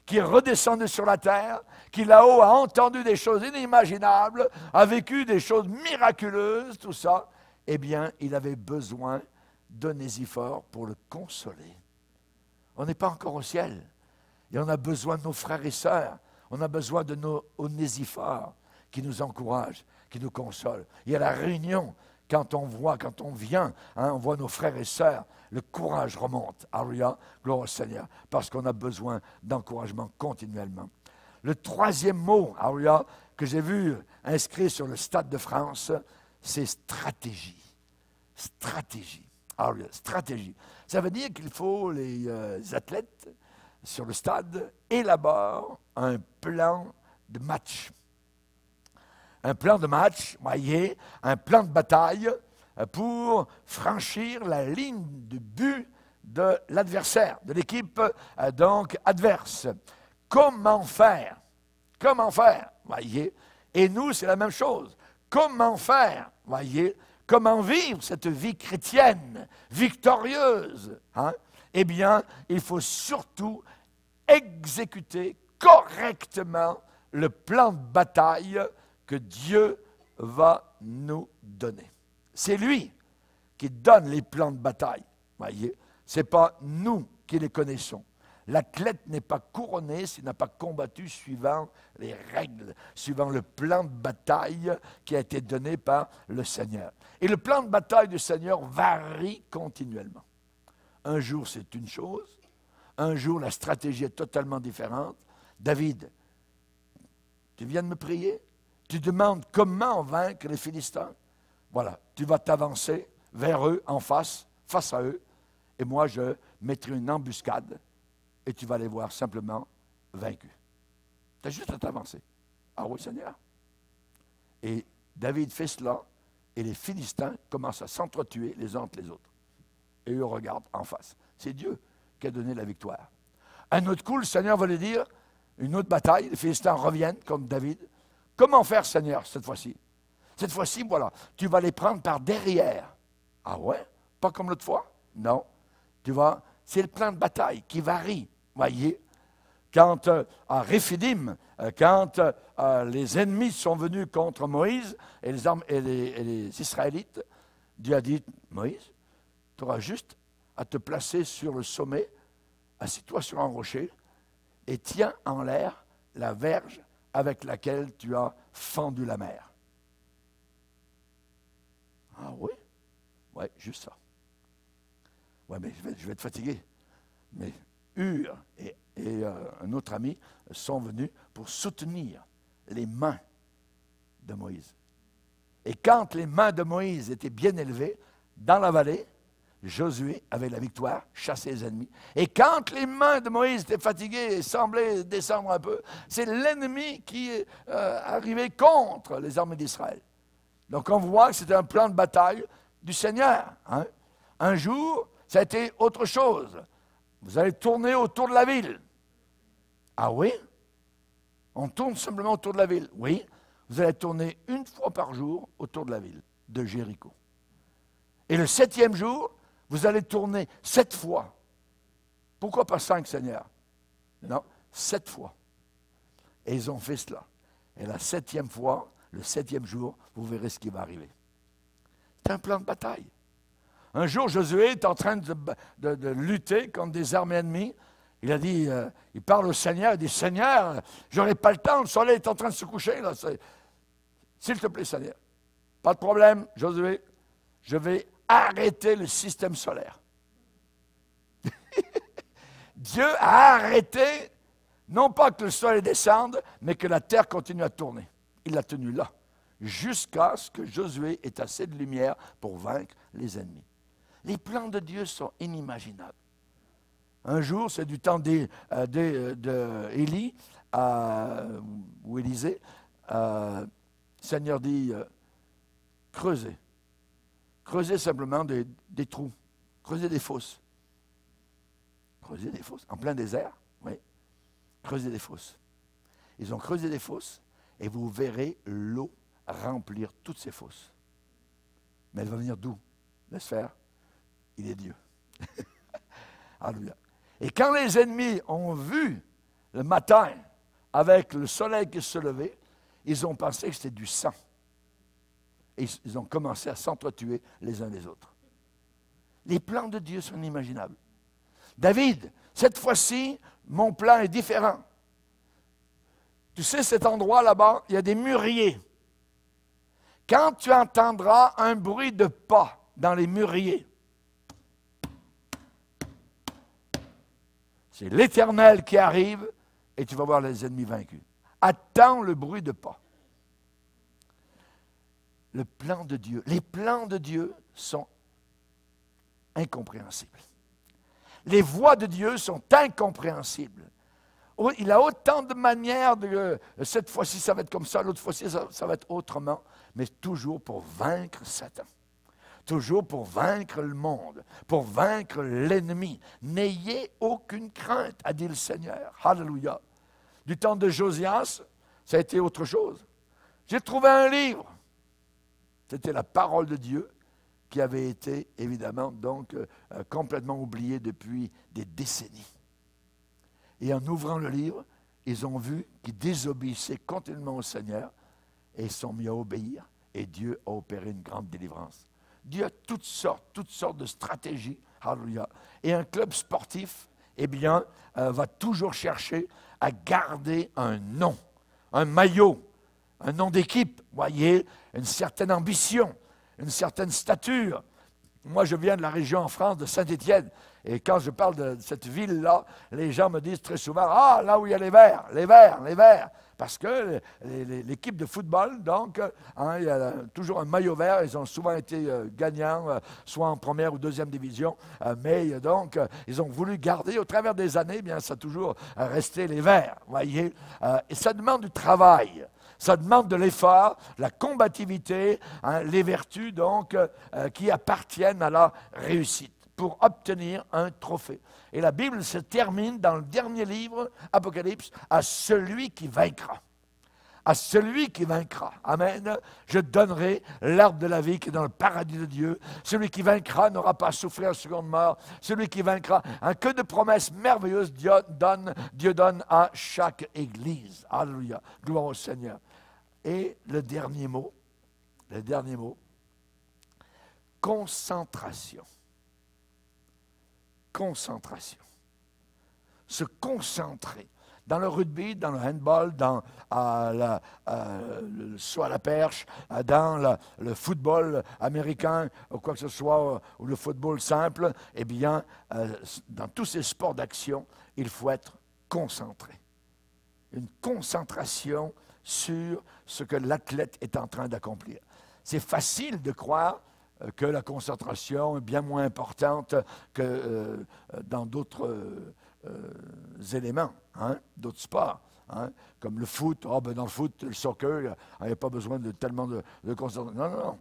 qui est redescendu sur la terre, qui là-haut a entendu des choses inimaginables, a vécu des choses miraculeuses, tout ça, eh bien, il avait besoin d'Onésiphore pour le consoler. On n'est pas encore au ciel. Et on a besoin de nos frères et sœurs. On a besoin de nos Onésiphores qui nous encouragent, qui nous consolent. Il y a la réunion, quand on vient, hein, on voit nos frères et sœurs, le courage remonte. Alléluia, gloire au Seigneur, parce qu'on a besoin d'encouragement continuellement. Le troisième mot, alléluia, que j'ai vu inscrit sur le Stade de France, c'est stratégie. Stratégie. Alléluia, stratégie. Ça veut dire qu'il faut, les athlètes sur le stade élaborent un plan de match. Un plan de match, voyez, un plan de bataille pour franchir la ligne de but de l'adversaire, de l'équipe donc adverse. Comment faire? Comment faire? voyez. Et nous, c'est la même chose. Comment faire, voyez, comment vivre cette vie chrétienne, victorieuse, hein? Eh bien, il faut surtout exécuter correctement le plan de bataille que Dieu va nous donner. C'est lui qui donne les plans de bataille, voyez. Ce n'est pas nous qui les connaissons. L'athlète n'est pas couronné s'il n'a pas combattu suivant les règles, suivant le plan de bataille qui a été donné par le Seigneur. Et le plan de bataille du Seigneur varie continuellement. Un jour, c'est une chose. Un jour, la stratégie est totalement différente. David, tu viens de me prier? Tu demandes comment vaincre les Philistins? Voilà, tu vas t'avancer vers eux, en face à eux, et moi, je mettrai une embuscade, et tu vas les voir simplement vaincus. Tu as juste à t'avancer. Ah oui, Seigneur. Et David fait cela, et les Philistins commencent à s'entretuer les uns entre les autres. Et eux regardent en face. C'est Dieu qui a donné la victoire. Un autre coup, le Seigneur va lui dire, une autre bataille, les Philistins reviennent contre David. Comment faire, Seigneur, cette fois-ci? Cette fois-ci, voilà, tu vas les prendre par derrière. Ah ouais? Pas comme l'autre fois? Non. Tu vois, c'est le plan de bataille qui varie, voyez. Quand à Réphidim, quand les ennemis sont venus contre Moïse et les Israélites, Dieu a dit, Moïse, tu auras juste à te placer sur le sommet, assis-toi sur un rocher et tiens en l'air la verge avec laquelle tu as fendu la mer. Ah oui? Oui, juste ça. Oui, mais je vais être fatigué. Mais Hur et un autre ami sont venus pour soutenir les mains de Moïse. Et quand les mains de Moïse étaient bien élevées, dans la vallée, Josué avait la victoire, chassé les ennemis. Et quand les mains de Moïse étaient fatiguées et semblaient descendre un peu, c'est l'ennemi qui arrivait contre les armées d'Israël. Donc on voit que c'était un plan de bataille du Seigneur. Hein? Un jour, ça a été autre chose. Vous allez tourner autour de la ville. Ah oui? On tourne simplement autour de la ville. Oui, vous allez tourner une fois par jour autour de la ville de Jéricho. Et le 7e jour, vous allez tourner 7 fois. Pourquoi pas 5, Seigneur? Non, 7 fois. Et ils ont fait cela. Et la 7e fois, le 7e jour, vous verrez ce qui va arriver. C'est un plan de bataille. Un jour, Josué est en train de lutter contre des armées ennemies. Il a dit, il parle au Seigneur, il dit, Seigneur, j'aurai pas le temps, le soleil est en train de se coucher. Là. S'il te plaît, Seigneur, pas de problème, Josué, je vais arrêter le système solaire. Dieu a arrêté, non pas que le soleil descende, mais que la terre continue à tourner. Il l'a tenu là, jusqu'à ce que Josué ait assez de lumière pour vaincre les ennemis. Les plans de Dieu sont inimaginables. Un jour, c'est du temps d'Élie, ou Élisée, le Seigneur dit, creusez. Creusez simplement des trous. Creusez des fosses. Creusez des fosses. En plein désert, oui. Creusez des fosses. Ils ont creusé des fosses et vous verrez l'eau remplir toutes ces fosses. Mais elle va venir d'où? Laisse faire. Il est Dieu. Alléluia. Et quand les ennemis ont vu le matin, avec le soleil qui se levait, ils ont pensé que c'était du sang. Et ils ont commencé à s'entretuer les uns les autres. Les plans de Dieu sont inimaginables. David, cette fois-ci, mon plan est différent. Tu sais, cet endroit là-bas, il y a des mûriers. Quand tu entendras un bruit de pas dans les mûriers, c'est l'Éternel qui arrive et tu vas voir les ennemis vaincus. Attends le bruit de pas. Le plan de Dieu, les plans de Dieu sont incompréhensibles. Les voies de Dieu sont incompréhensibles. Il a autant de manières de cette fois-ci ça va être comme ça, l'autre fois-ci ça va être autrement, mais toujours pour vaincre Satan. Toujours pour vaincre le monde, pour vaincre l'ennemi. N'ayez aucune crainte, a dit le Seigneur. Alléluia. Du temps de Josias, ça a été autre chose. J'ai trouvé un livre. C'était la parole de Dieu qui avait été, évidemment, donc complètement oubliée depuis des décennies. Et en ouvrant le livre, ils ont vu qu'ils désobéissaient continuellement au Seigneur et ils sont mis à obéir. Et Dieu a opéré une grande délivrance. Dieu a toutes sortes de stratégies. Alléluia. Et un club sportif, eh bien, va toujours chercher à garder un nom, un maillot, un nom d'équipe, voyez, une certaine ambition, une certaine stature. Moi, je viens de la région en France, de Saint-Étienne, et quand je parle de cette ville-là, les gens me disent très souvent, « Ah, là où il y a les Verts, les Verts, les Verts ». Parce que l'équipe de football, donc, il y a toujours un maillot vert. Ils ont souvent été gagnants, soit en première ou deuxième division. Mais donc, ils ont voulu garder, au travers des années, bien, ça a toujours resté les Verts, voyez. Et ça demande du travail. Ça demande de l'effort, la combativité, les vertus, donc, qui appartiennent à la réussite pour obtenir un trophée. Et la Bible se termine dans le dernier livre, Apocalypse, à celui qui vaincra. À celui qui vaincra. Amen. Je donnerai l'arbre de la vie qui est dans le paradis de Dieu. Celui qui vaincra n'aura pas à souffrir la seconde mort. Celui qui vaincra, que de promesses merveilleuses Dieu donne à chaque église. Alléluia. Gloire au Seigneur. Et le dernier mot, concentration. Concentration. Se concentrer. Dans le rugby, dans le handball, soit à la perche, dans le football américain, ou quoi que ce soit, ou le football simple, eh bien, dans tous ces sports d'action, il faut être concentré. Une concentration sur ce que l'athlète est en train d'accomplir. C'est facile de croire que la concentration est bien moins importante que dans d'autres éléments, d'autres sports. Comme le foot, dans le foot, le soccer, il n'y a pas besoin de tellement de concentration. Non.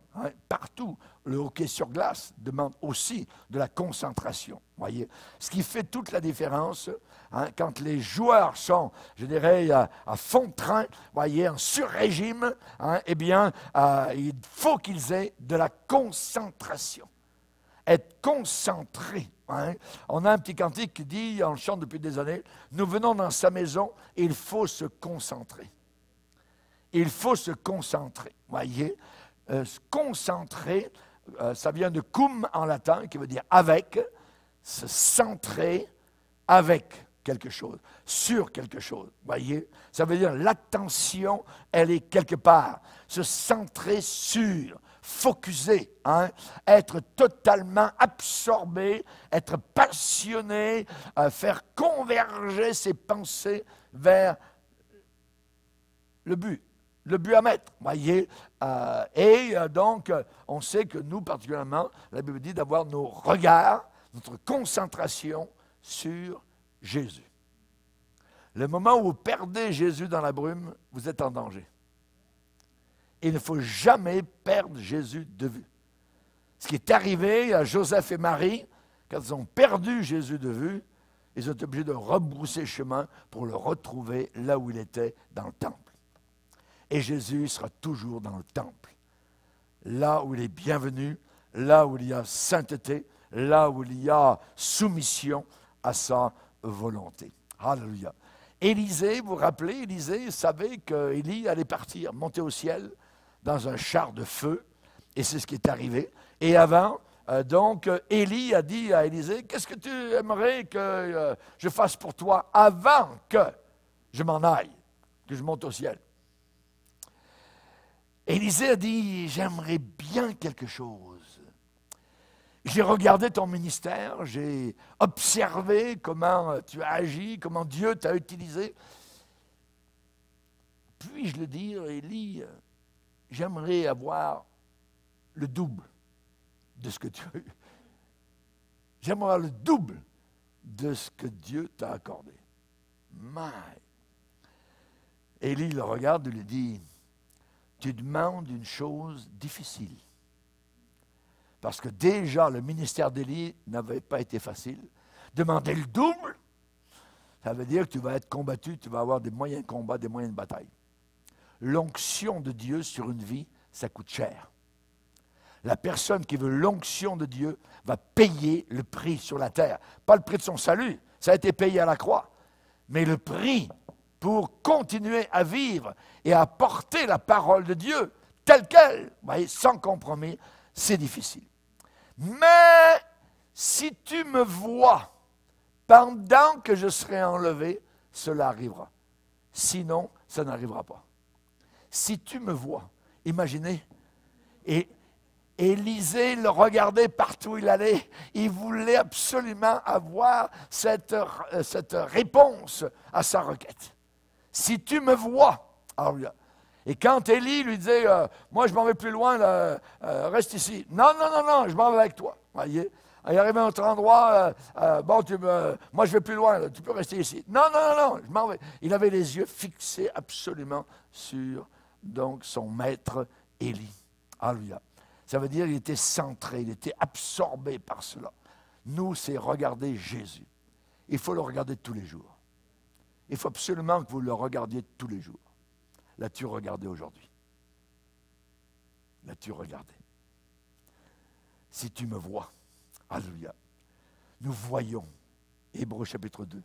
Partout, le hockey sur glace demande aussi de la concentration. Voyez, ce qui fait toute la différence, quand les joueurs sont, je dirais, à fond de train, voyez, en sur-régime, eh bien, il faut qu'ils aient de la concentration. Être concentré. On a un petit cantique qui dit, on le chante depuis des années, nous venons dans sa maison, il faut se concentrer. Il faut se concentrer. Voyez, se concentrer, ça vient de cum en latin, qui veut dire avec, se centrer avec quelque chose, sur quelque chose. Voyez, ça veut dire l'attention, elle est quelque part. Se centrer sur. Focusé, être totalement absorbé, être passionné, faire converger ses pensées vers le but à mettre, voyez. Donc, on sait que nous, particulièrement, la Bible dit d'avoir nos regards, notre concentration sur Jésus. Le moment où vous perdez Jésus dans la brume, vous êtes en danger. Il ne faut jamais perdre Jésus de vue. Ce qui est arrivé à Joseph et Marie, quand ils ont perdu Jésus de vue, ils ont été obligés de rebrousser chemin pour le retrouver là où il était, dans le temple. Et Jésus sera toujours dans le temple. Là où il est bienvenu, là où il y a sainteté, là où il y a soumission à sa volonté. Alléluia. Élisée, vous vous rappelez, Élisée savait qu'Élie allait partir, monter au ciel, dans un char de feu, et c'est ce qui est arrivé. Et avant, donc, Élie a dit à Élisée, qu'est-ce que tu aimerais que je fasse pour toi avant que je m'en aille, que je monte au ciel? Élisée a dit, j'aimerais bien quelque chose. J'ai regardé ton ministère, j'ai observé comment tu as agi, comment Dieu t'a utilisé. Puis-je le dire, Élie, j'aimerais avoir le double de ce que tu as eu. J'aimerais avoir le double de ce que Dieu t'a accordé. Élie le regarde et lui dit, tu demandes une chose difficile. Parce que déjà, le ministère d'Élie n'avait pas été facile. Demander le double, ça veut dire que tu vas être combattu, tu vas avoir des moyens de combat, des moyens de bataille. l'onction de Dieu sur une vie, ça coûte cher. La personne qui veut l'onction de Dieu va payer le prix sur la terre. Pas le prix de son salut, ça a été payé à la croix, mais le prix pour continuer à vivre et à porter la parole de Dieu telle qu'elle, vous voyez, sans compromis, c'est difficile. Mais si tu me vois pendant que je serai enlevé, cela arrivera. Sinon, ça n'arrivera pas. Si tu me vois, imaginez, et Élisée le regardait partout où il allait, il voulait absolument avoir cette réponse à sa requête. Si tu me vois, alléluia. Et quand Élie lui disait, moi je m'en vais plus loin, là, reste ici. Non, non, non, non, je m'en vais avec toi. Voyez? Il arrive à un autre endroit, moi je vais plus loin, là, tu peux rester ici. Non, non, non, non, je m'en vais. Il avait les yeux fixés absolument sur donc, son maître Élie. Alléluia. Ça veut dire qu'il était centré, il était absorbé par cela. Nous, c'est regarder Jésus. Il faut le regarder tous les jours. Il faut absolument que vous le regardiez tous les jours. L'as-tu regardé aujourd'hui? L'as-tu regardé? Si tu me vois, alléluia, nous voyons, Hébreux chapitre 2,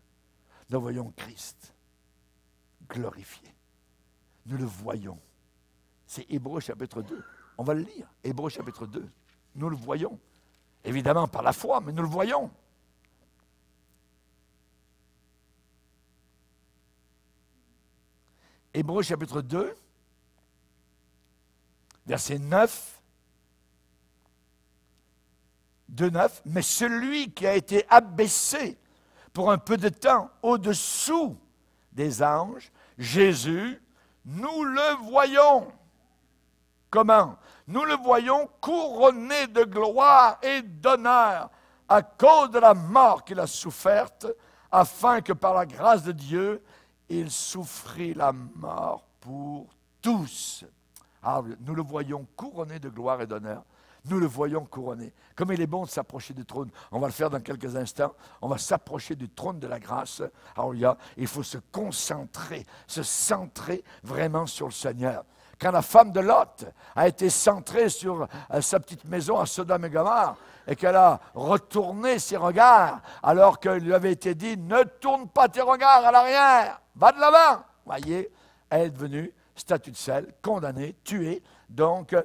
nous voyons Christ glorifié. Nous le voyons. C'est Hébreux chapitre 2. On va le lire, Hébreux chapitre 2. Nous le voyons. Évidemment par la foi, mais nous le voyons. Hébreux chapitre 2, verset 9, 2,9. Mais celui qui a été abaissé pour un peu de temps au-dessous des anges, Jésus, nous le voyons. Comment? Nous le voyons couronné de gloire et d'honneur à cause de la mort qu'il a soufferte, afin que par la grâce de Dieu, il souffrit la mort pour tous. Alors, nous le voyons couronné de gloire et d'honneur. Nous le voyons couronné. Comme il est bon de s'approcher du trône. On va le faire dans quelques instants. On va s'approcher du trône de la grâce. Alors, il faut se concentrer, se centrer vraiment sur le Seigneur. Quand la femme de Lot a été centrée sur sa petite maison à Sodome et Gomorrhe et qu'elle a retourné ses regards alors qu'il lui avait été dit « Ne tourne pas tes regards à l'arrière, va de l'avant !» Voyez, elle est devenue statue de sel, condamnée, tuée, donc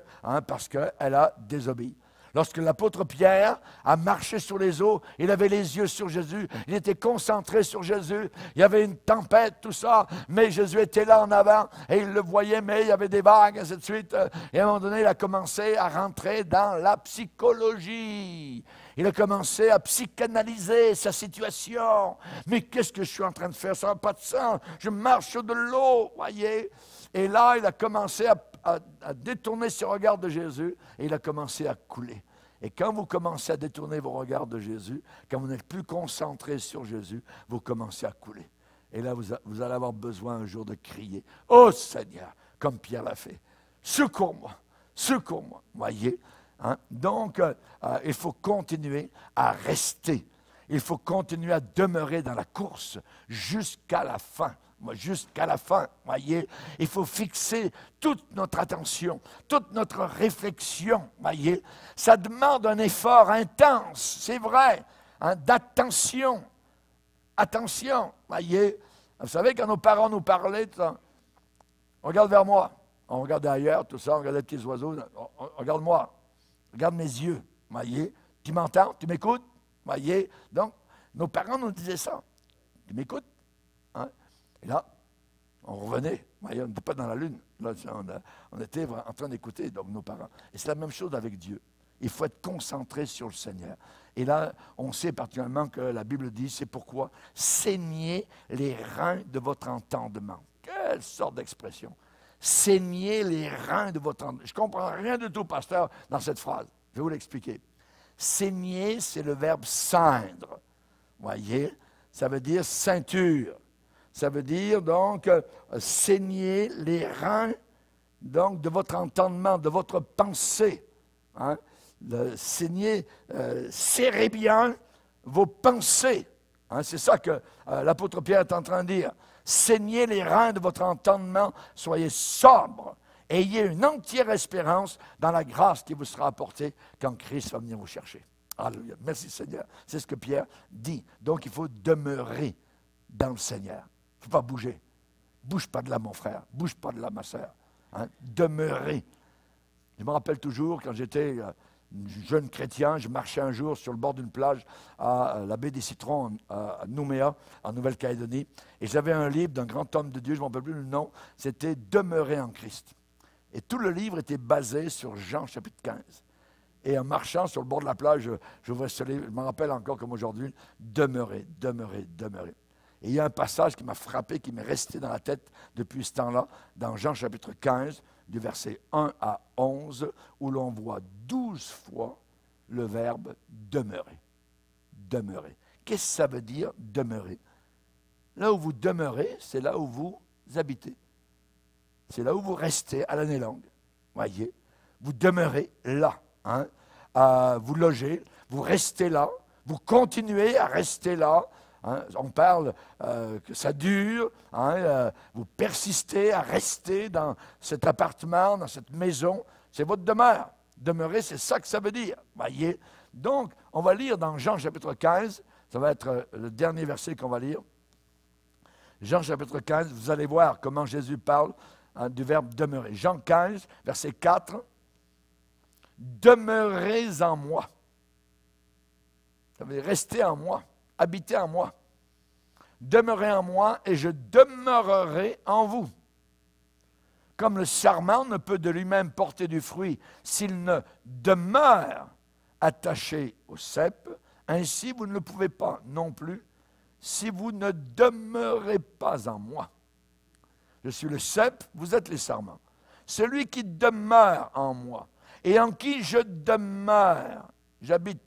parce qu'elle a désobéi. Lorsque l'apôtre Pierre a marché sur les eaux, il avait les yeux sur Jésus, il était concentré sur Jésus, il y avait une tempête, tout ça, mais Jésus était là en avant, et il le voyait, mais il y avait des vagues, ainsi de suite. Et à un moment donné, il a commencé à rentrer dans la psychologie. Il a commencé à psychanalyser sa situation. Mais qu'est-ce que je suis en train de faire? Ça n'a pas de sens. Je marche sur de l'eau, voyez. Et là, il a commencé à détourner ses regards de Jésus et il a commencé à couler. Et quand vous commencez à détourner vos regards de Jésus, quand vous n'êtes plus concentré sur Jésus, vous commencez à couler. Et là, vous allez avoir besoin un jour de crier « Oh Seigneur !» comme Pierre l'a fait. « Secours-moi, secours-moi !» Voyez, hein? Donc, il faut continuer à rester. Il faut continuer à demeurer dans la course jusqu'à la fin. Jusqu'à la fin, voyez, il faut fixer toute notre attention, toute notre réflexion, voyez. Ça demande un effort intense, c'est vrai, hein, d'attention. Attention, voyez. Vous savez, quand nos parents nous parlaient, on regarde vers moi, on regardait ailleurs, tout ça, on regardait les petits oiseaux, regarde-moi, regarde mes yeux, voyez. Tu m'entends, tu m'écoutes, voyez. Donc, nos parents nous disaient ça. Tu m'écoutes, hein? Et là, on revenait. Voyez, on n'était pas dans la lune. Là, on était en train d'écouter donc, nos parents. Et c'est la même chose avec Dieu. Il faut être concentré sur le Seigneur. Et là, on sait particulièrement que la Bible dit, c'est pourquoi saignez les reins de votre entendement. Quelle sorte d'expression. Saignez les reins de votre entendement. Je ne comprends rien du tout, pasteur, dans cette phrase. Je vais vous l'expliquer. Saigner, c'est le verbe ceindre. Voyez, ça veut dire ceinture. Ça veut dire donc saigner les reins donc, de votre entendement, de votre pensée. Hein? Saigner, serrez bien vos pensées. Hein? C'est ça que l'apôtre Pierre est en train de dire. Saignez les reins de votre entendement, soyez sobres. Ayez une entière espérance dans la grâce qui vous sera apportée quand Christ va venir vous chercher. Alléluia. Merci Seigneur. C'est ce que Pierre dit. Donc il faut demeurer dans le Seigneur. Il ne faut pas bouger. Bouge pas de là, mon frère. Bouge pas de là, ma soeur. Hein? Demeurez. Je me rappelle toujours, quand j'étais jeune chrétien, je marchais un jour sur le bord d'une plage à la baie des Citrons, à Nouméa, en Nouvelle-Calédonie, et j'avais un livre d'un grand homme de Dieu, je ne me rappelle plus le nom, c'était « Demeurer en Christ ». Et tout le livre était basé sur Jean chapitre 15. Et en marchant sur le bord de la plage, je vois ce livre, je me rappelle encore comme aujourd'hui, « Demeurer, demeurer, demeurer ». Et il y a un passage qui m'a frappé, qui m'est resté dans la tête depuis ce temps-là, dans Jean chapitre 15, du verset 1 à 11, où l'on voit 12 fois le verbe demeurer. Demeurer. Qu'est-ce que ça veut dire demeurer? Là où vous demeurez, c'est là où vous habitez. C'est là où vous restez à l'année longue. Voyez, vous demeurez là. Hein? Vous logez, vous restez là, vous continuez à rester là. Hein, on parle que ça dure, hein, vous persistez à rester dans cet appartement, dans cette maison, c'est votre demeure. Demeurer, c'est ça que ça veut dire. Voyez? Donc, on va lire dans Jean chapitre 15, ça va être le dernier verset qu'on va lire. Jean chapitre 15, vous allez voir comment Jésus parle du verbe demeurer. Jean 15, verset 4. Demeurez en moi. Ça veut dire restez en moi. Habitez en moi. Demeurez en moi et je demeurerai en vous. Comme le sarment ne peut de lui-même porter du fruit s'il ne demeure attaché au cep, ainsi vous ne le pouvez pas non plus si vous ne demeurez pas en moi. Je suis le cep, vous êtes les sarments. Celui qui demeure en moi et en qui je demeure, j'habite,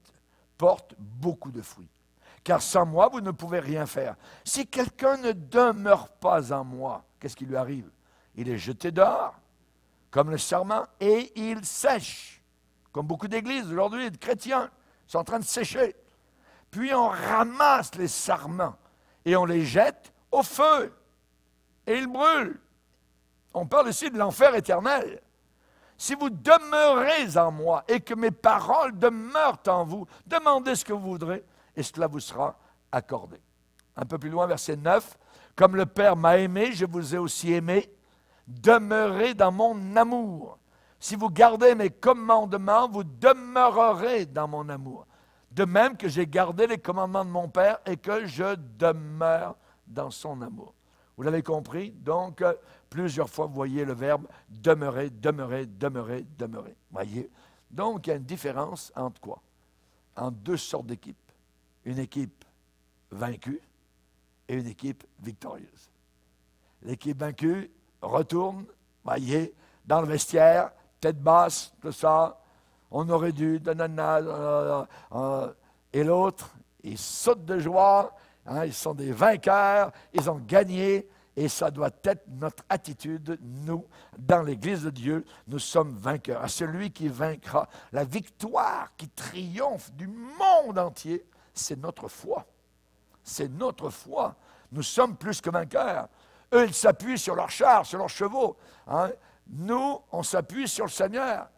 porte beaucoup de fruits. Car sans moi, vous ne pouvez rien faire. Si quelqu'un ne demeure pas en moi, qu'est-ce qui lui arrive? Il est jeté dehors, comme le sarment, et il sèche. Comme beaucoup d'églises aujourd'hui, de chrétiens, sont en train de sécher. Puis on ramasse les sarments et on les jette au feu. Et ils brûlent. On parle ici de l'enfer éternel. Si vous demeurez en moi et que mes paroles demeurent en vous, demandez ce que vous voudrez et cela vous sera accordé. Un peu plus loin, verset 9. Comme le Père m'a aimé, je vous ai aussi aimé. Demeurez dans mon amour. Si vous gardez mes commandements, vous demeurerez dans mon amour. De même que j'ai gardé les commandements de mon Père et que je demeure dans son amour. Vous l'avez compris? Donc, plusieurs fois, vous voyez le verbe demeurer, demeurer, demeurer, demeurer. Voyez? Donc, il y a une différence entre quoi? Entre deux sortes d'équipes. Une équipe vaincue et une équipe victorieuse. L'équipe vaincue retourne, voyez, dans le vestiaire, tête basse, tout ça, on aurait dû, et l'autre, ils sautent de joie, hein, ils sont des vainqueurs, ils ont gagné, et ça doit être notre attitude, nous, dans l'Église de Dieu, nous sommes vainqueurs. À celui qui vaincra, la victoire qui triomphe du monde entier, c'est notre foi. C'est notre foi. Nous sommes plus que vainqueurs. Eux, ils s'appuient sur leurs chars, sur leurs chevaux. Hein? Nous, on s'appuie sur le Seigneur.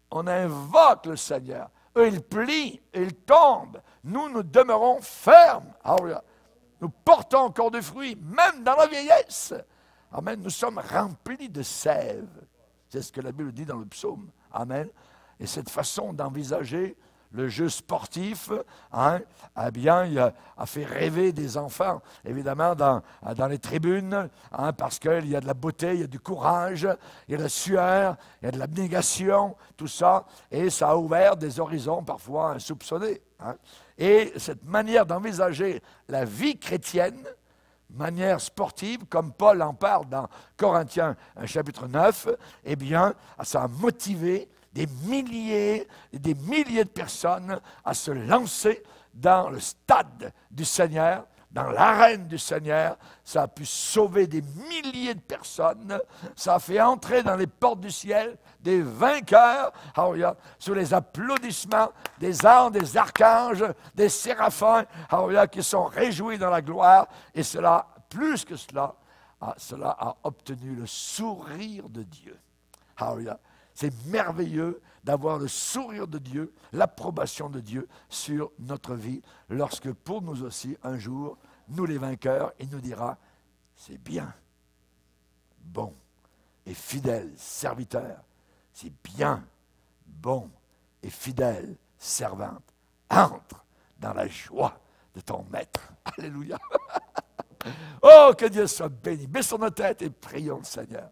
On invoque le Seigneur. Eux, ils plient, ils tombent. Nous, nous demeurons fermes. Nous portons encore du fruit, même dans la vieillesse. Amen. Nous sommes remplis de sève. C'est ce que la Bible dit dans le psaume. Amen. Et cette façon d'envisager le jeu sportif, hein, eh bien, il a fait rêver des enfants, évidemment, dans les tribunes, hein, parce qu'il y a de la beauté, il y a du courage, il y a de la sueur, il y a de l'abnégation, tout ça, et ça a ouvert des horizons parfois insoupçonnés. Hein. Et cette manière d'envisager la vie chrétienne, manière sportive, comme Paul en parle dans Corinthiens chapitre 9, eh bien, ça a motivé des milliers et des milliers de personnes à se lancer dans le stade du Seigneur, dans l'arène du Seigneur. Ça a pu sauver des milliers de personnes. Ça a fait entrer dans les portes du ciel des vainqueurs, sous les applaudissements des anges, des archanges, des séraphins, qui sont réjouis dans la gloire. Et cela a plus que cela, cela a obtenu le sourire de Dieu. Alléluia. C'est merveilleux d'avoir le sourire de Dieu, l'approbation de Dieu sur notre vie, lorsque pour nous aussi, un jour, nous les vainqueurs, il nous dira, c'est bien, bon et fidèle serviteur, c'est bien, bon et fidèle servante, entre dans la joie de ton maître. Alléluia. Oh, que Dieu soit béni. Baissons nos têtes et prions le Seigneur.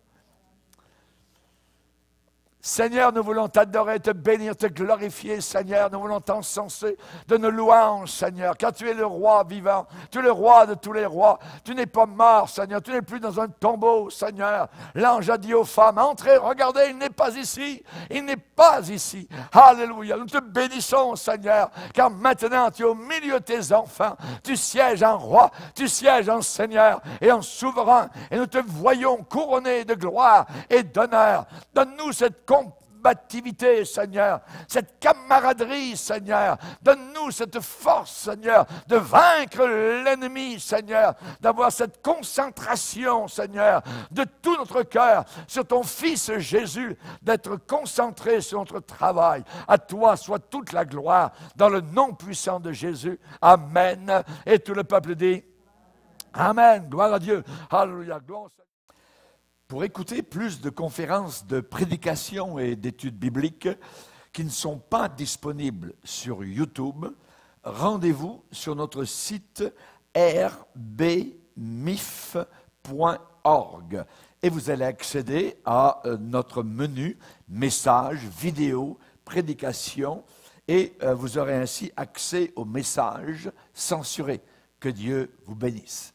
Seigneur, nous voulons t'adorer, te bénir, te glorifier, Seigneur. Nous voulons t'encenser de nos louanges, Seigneur, car tu es le roi vivant, tu es le roi de tous les rois. Tu n'es pas mort, Seigneur, tu n'es plus dans un tombeau, Seigneur. L'ange a dit aux femmes, entrez, regardez, il n'est pas ici, il n'est pas ici. Alléluia, nous te bénissons, Seigneur, car maintenant tu es au milieu de tes enfants. Tu sièges en roi, tu sièges en Seigneur et en souverain, et nous te voyons couronné de gloire et d'honneur. Donne-nous cette combativité, Seigneur, cette camaraderie, Seigneur. Donne-nous cette force, Seigneur, de vaincre l'ennemi, Seigneur, d'avoir cette concentration, Seigneur, de tout notre cœur sur ton Fils Jésus, d'être concentré sur notre travail. À toi soit toute la gloire, dans le nom puissant de Jésus. Amen. Et tout le peuple dit Amen. Gloire à Dieu. Alléluia. Gloire. Pour écouter plus de conférences de prédication et d'études bibliques qui ne sont pas disponibles sur YouTube, rendez-vous sur notre site rbmif.org et vous allez accéder à notre menu messages, vidéos, prédications et vous aurez ainsi accès aux messages censurés. Que Dieu vous bénisse.